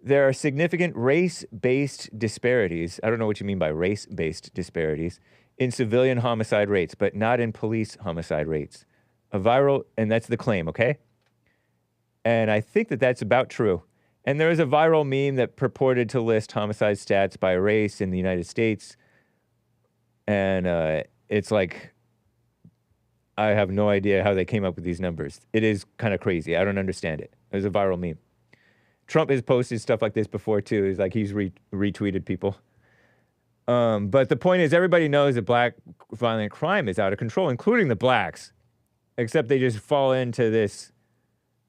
There are significant race-based disparities. I don't know what you mean by race-based disparities in civilian homicide rates, but not in police homicide rates. And that's the claim, okay? And I think that that's about true. And there was a viral meme that purported to list homicide stats by race in the United States. And it's like, I have no idea how they came up with these numbers. It is kind of crazy. I don't understand it. It was a viral meme. Trump has posted stuff like this before, too. It's like he's retweeted people. But the point is, everybody knows that black violent crime is out of control, including the blacks. Except they just fall into this...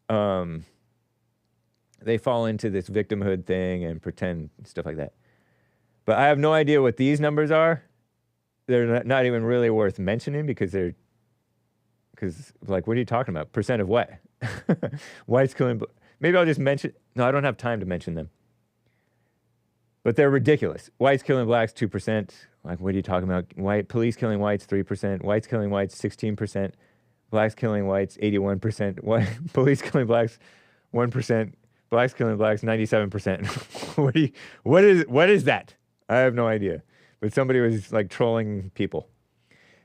they fall into this victimhood thing and pretend stuff like that. But I have no idea what these numbers are. They're not even really worth mentioning because like, what are you talking about? Percent of what? Whites killing... Maybe I'll just mention... No, I don't have time to mention them. But they're ridiculous. Whites killing blacks, 2%. Like, what are you talking about? Police killing whites, 3%. Whites killing whites, 16%. Blacks killing whites, 81%. Police killing blacks, 1%. Blacks killing blacks, 97%. What is that? I have no idea. But somebody was like trolling people.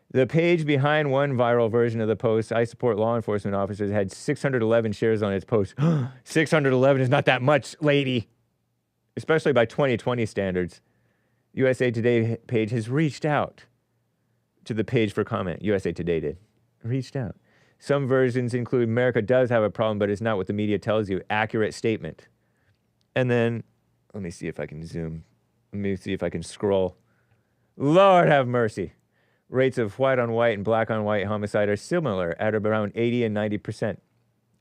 The page behind one viral version of the post, I support law enforcement officers, had 611 shares on its post. 611 is not that much, lady. Especially by 2020 standards. USA Today page has reached out to the page for comment. USA Today did. Reached out. Some versions include America does have a problem, but it's not what the media tells you. Accurate statement. And then, let me see if I can zoom. Let me see if I can scroll. Lord have mercy. Rates of white on white and black on white homicide are similar at around 80 and 90%.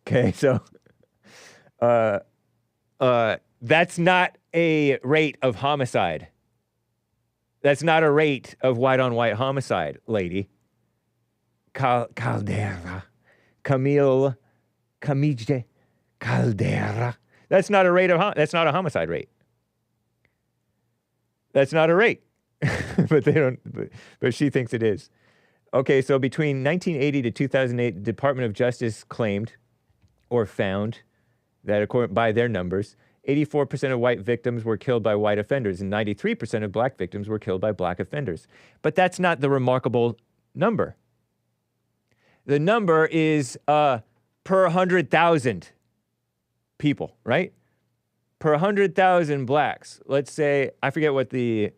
Okay, so that's not a rate of homicide. That's not a rate of white-on-white homicide, lady. Caldera. Camille Caldera. That's not a rate of that's not a homicide rate. That's not a rate. But they don't but she thinks it is. Okay, so between 1980 to 2008, the Department of Justice claimed or found that according by their numbers, 84% of white victims were killed by white offenders and 93% of black victims were killed by black offenders. But that's not the remarkable number. The number is per 100,000 people, right? Per 100,000 blacks. Let's say, I forget what the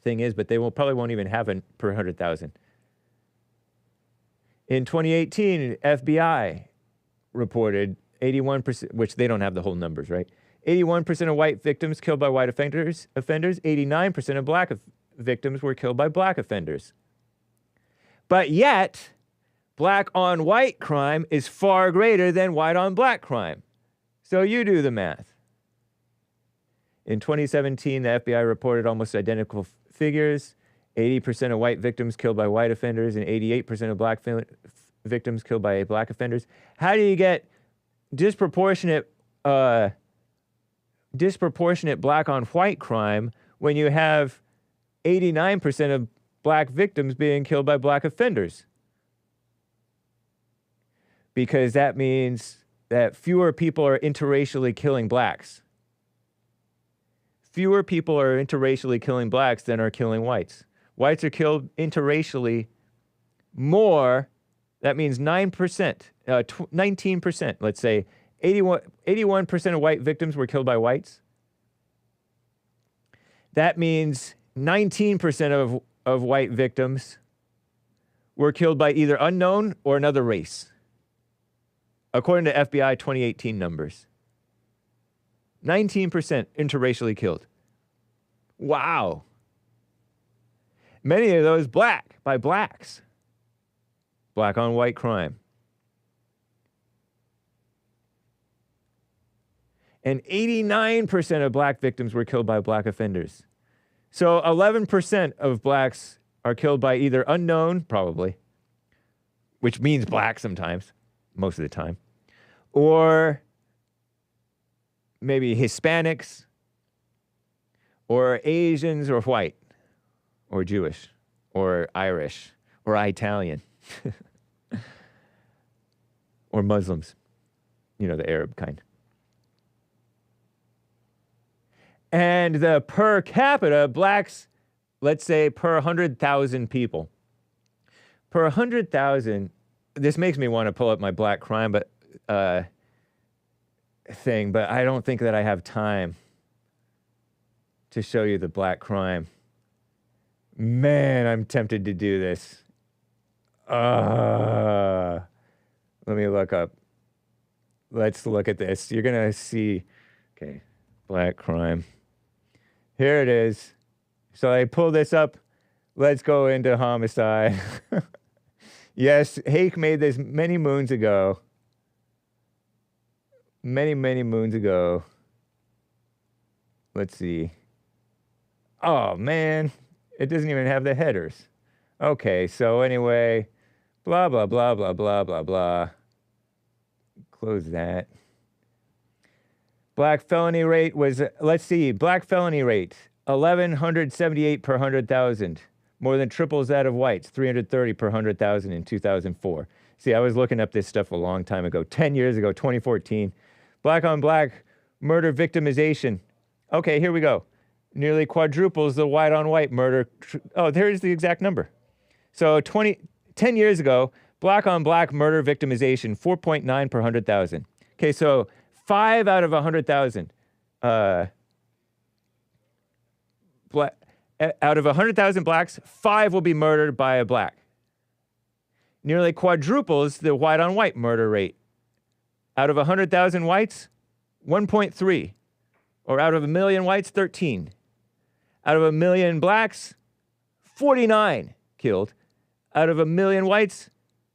thing is, but they probably won't even have it per 100,000. In 2018, FBI reported 81%, which they don't have the whole numbers, right? 81% of white victims killed by white offenders. 89% of black victims were killed by black offenders. But yet, black on white crime is far greater than white on black crime. So you do the math. In 2017, the FBI reported almost identical figures. 80% of white victims killed by white offenders and 88% of black victims killed by black offenders. How do you get disproportionate black on white crime when you have 89% of black victims being killed by black offenders? Because that means that fewer people are interracially killing blacks. Fewer people are interracially killing blacks than are killing whites. Whites are killed interracially more. That means 9%, 19%, let's say. 81% of white victims were killed by whites. That means 19% of white victims were killed by either unknown or another race, according to FBI 2018 numbers. 19% interracially killed. Wow. Many of those black, by blacks. Black on white crime. And 89% of black victims were killed by black offenders. So 11% of blacks are killed by either unknown, probably, which means black sometimes, most of the time, or maybe Hispanics, or Asians, or white, or Jewish, or Irish, or Italian, or Muslims, you know, the Arab kind. And the per capita, blacks, let's say per 100,000 people. Per 100,000, this makes me want to pull up my black crime thing, but I don't think that I have time to show you the black crime. Man, I'm tempted to do this. Let me look up. Let's look at this. You're going to see, okay, black crime. Here it is. So I pull this up. Let's go into homicide. Yes, Hake made this many moons ago. Many, many moons ago. Let's see. Oh, man. It doesn't even have the headers. Okay, so anyway, blah, blah, blah, blah, blah, blah, blah. Close that. Black felony rate was, let's see, black felony rate, 1,178 per 100,000. More than triples that of whites, 330 per 100,000 in 2004. See, I was looking up this stuff a long time ago, 10 years ago, 2014. Black on black murder victimization. Okay, here we go. Nearly quadruples the white on white murder. Oh, there's the exact number. So 10 years ago, black on black murder victimization, 4.9 per 100,000. Okay, so 5 out of 100,000. Out of 100,000 blacks, 5 will be murdered by a black. Nearly quadruples the white on white murder rate. Out of 100,000 whites, 1.3. Or out of 1 million whites, 13. Out of 1 million blacks, 49 killed. Out of 1 million whites,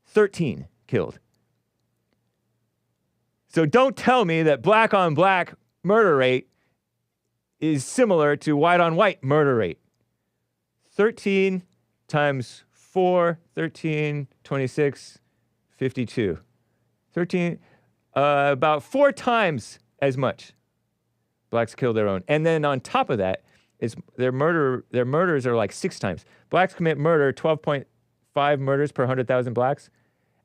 13 killed. So don't tell me that black on black murder rate is similar to white-on-white murder rate. 13 times 4, 13, 26, 52. 13, about 4 times as much. Blacks kill their own. And then on top of that, is their murders are like 6 times. Blacks commit murder, 12.5 murders per 100,000 blacks,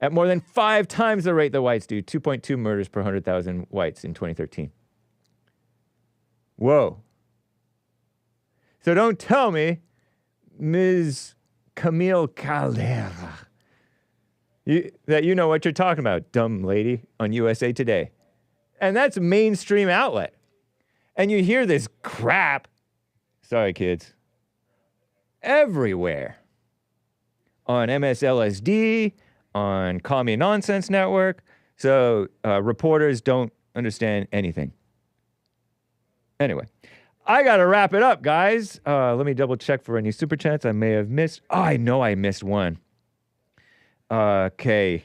at more than 5 times the rate the whites do, 2.2 murders per 100,000 whites in 2013. Whoa. So don't tell me, Ms. Camille Caldera, that you know what you're talking about, dumb lady, on USA Today. And that's a mainstream outlet. And you hear this crap, sorry kids, everywhere. On MSLSD, on Call Me Nonsense Network. So reporters don't understand anything. Anyway, I got to wrap it up, guys. Let me double check for any super chats I may have missed. Oh, I know I missed one. Okay.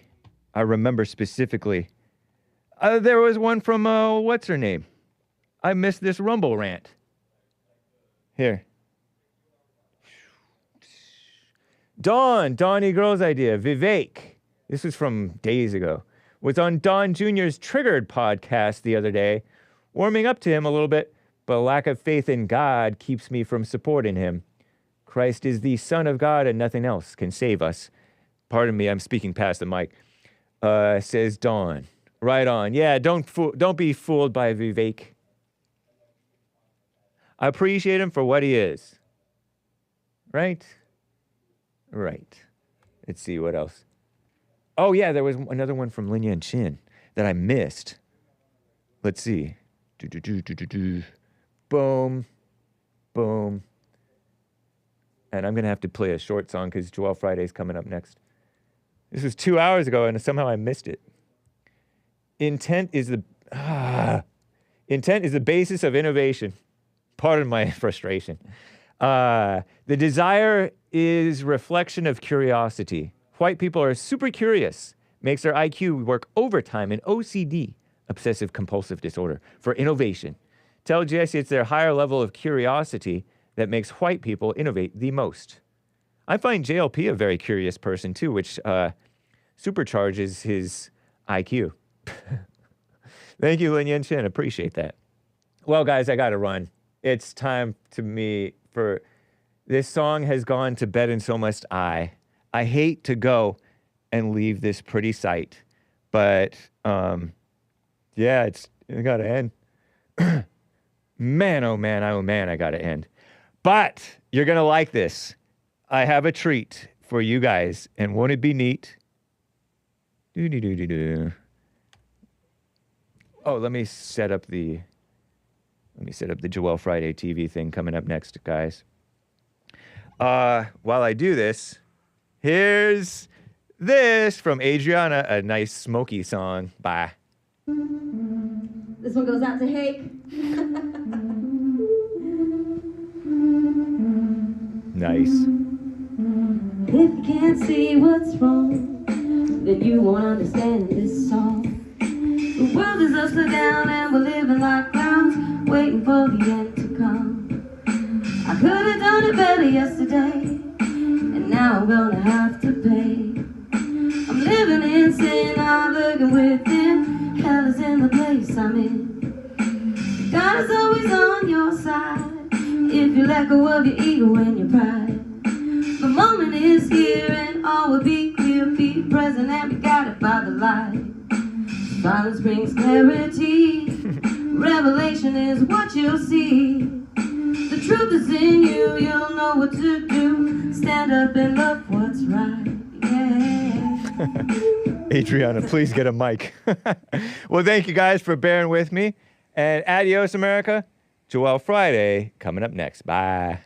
I remember specifically. There was one from, what's her name? I missed this Rumble rant. Here. Donnie Girl's idea. Vivek. This was from days ago. Was on Don Jr.'s Triggered podcast the other day, warming up to him a little bit, but lack of faith in God keeps me from supporting him. Christ is the Son of God and nothing else can save us. Pardon me, I'm speaking past the mic. Says Don. Right on. Yeah, don't be fooled by Vivek. I appreciate him for what he is. Right? Right. Let's see what else. Oh, yeah, there was another one from Lin Yan Chin that I missed. Let's see. Boom. Boom. And I'm going to have to play a short song because Joel Friday's coming up next. This was 2 hours ago, and somehow I missed it. Intent is the basis of innovation. Pardon my frustration. The desire is reflection of curiosity. White people are super curious. Makes their IQ work overtime in OCD, obsessive compulsive disorder, for innovation. Tell Jesse it's their higher level of curiosity that makes white people innovate the most. I find JLP a very curious person too, which supercharges his IQ. Thank you, Lin Yan Chen. Appreciate that. Well, guys, I got to run. It's time to me for... This song has gone to bed and so must I. I hate to go and leave this pretty sight, but yeah, it got to end. Man, oh man, I got to end. But you're going to like this. I have a treat for you guys, and won't it be neat? Oh, let me set up the Joel Friday TV thing coming up next, guys. While I do this, here's this from Adriana, a nice Smokey song. Bye. This one goes out to Hake. Nice. If you can't see what's wrong, then you won't understand this song. The world is upside down and we're living like clowns, waiting for the end to come. I could have done it better yesterday, and now I'm gonna have to pay. I'm living in sin, I'm looking within. Hell is in the place I'm in. God is always on your side if you let go of your ego and your pride. The moment is here and all will be clear. Be present and be guided by the light. Silence brings clarity. Revelation is what you'll see. The truth is in you, you'll know what to do. Stand up and love what's right. Yeah. Adriana, please get a mic. Well, thank you guys for bearing with me. And adios, America. Joel Friday coming up next. Bye.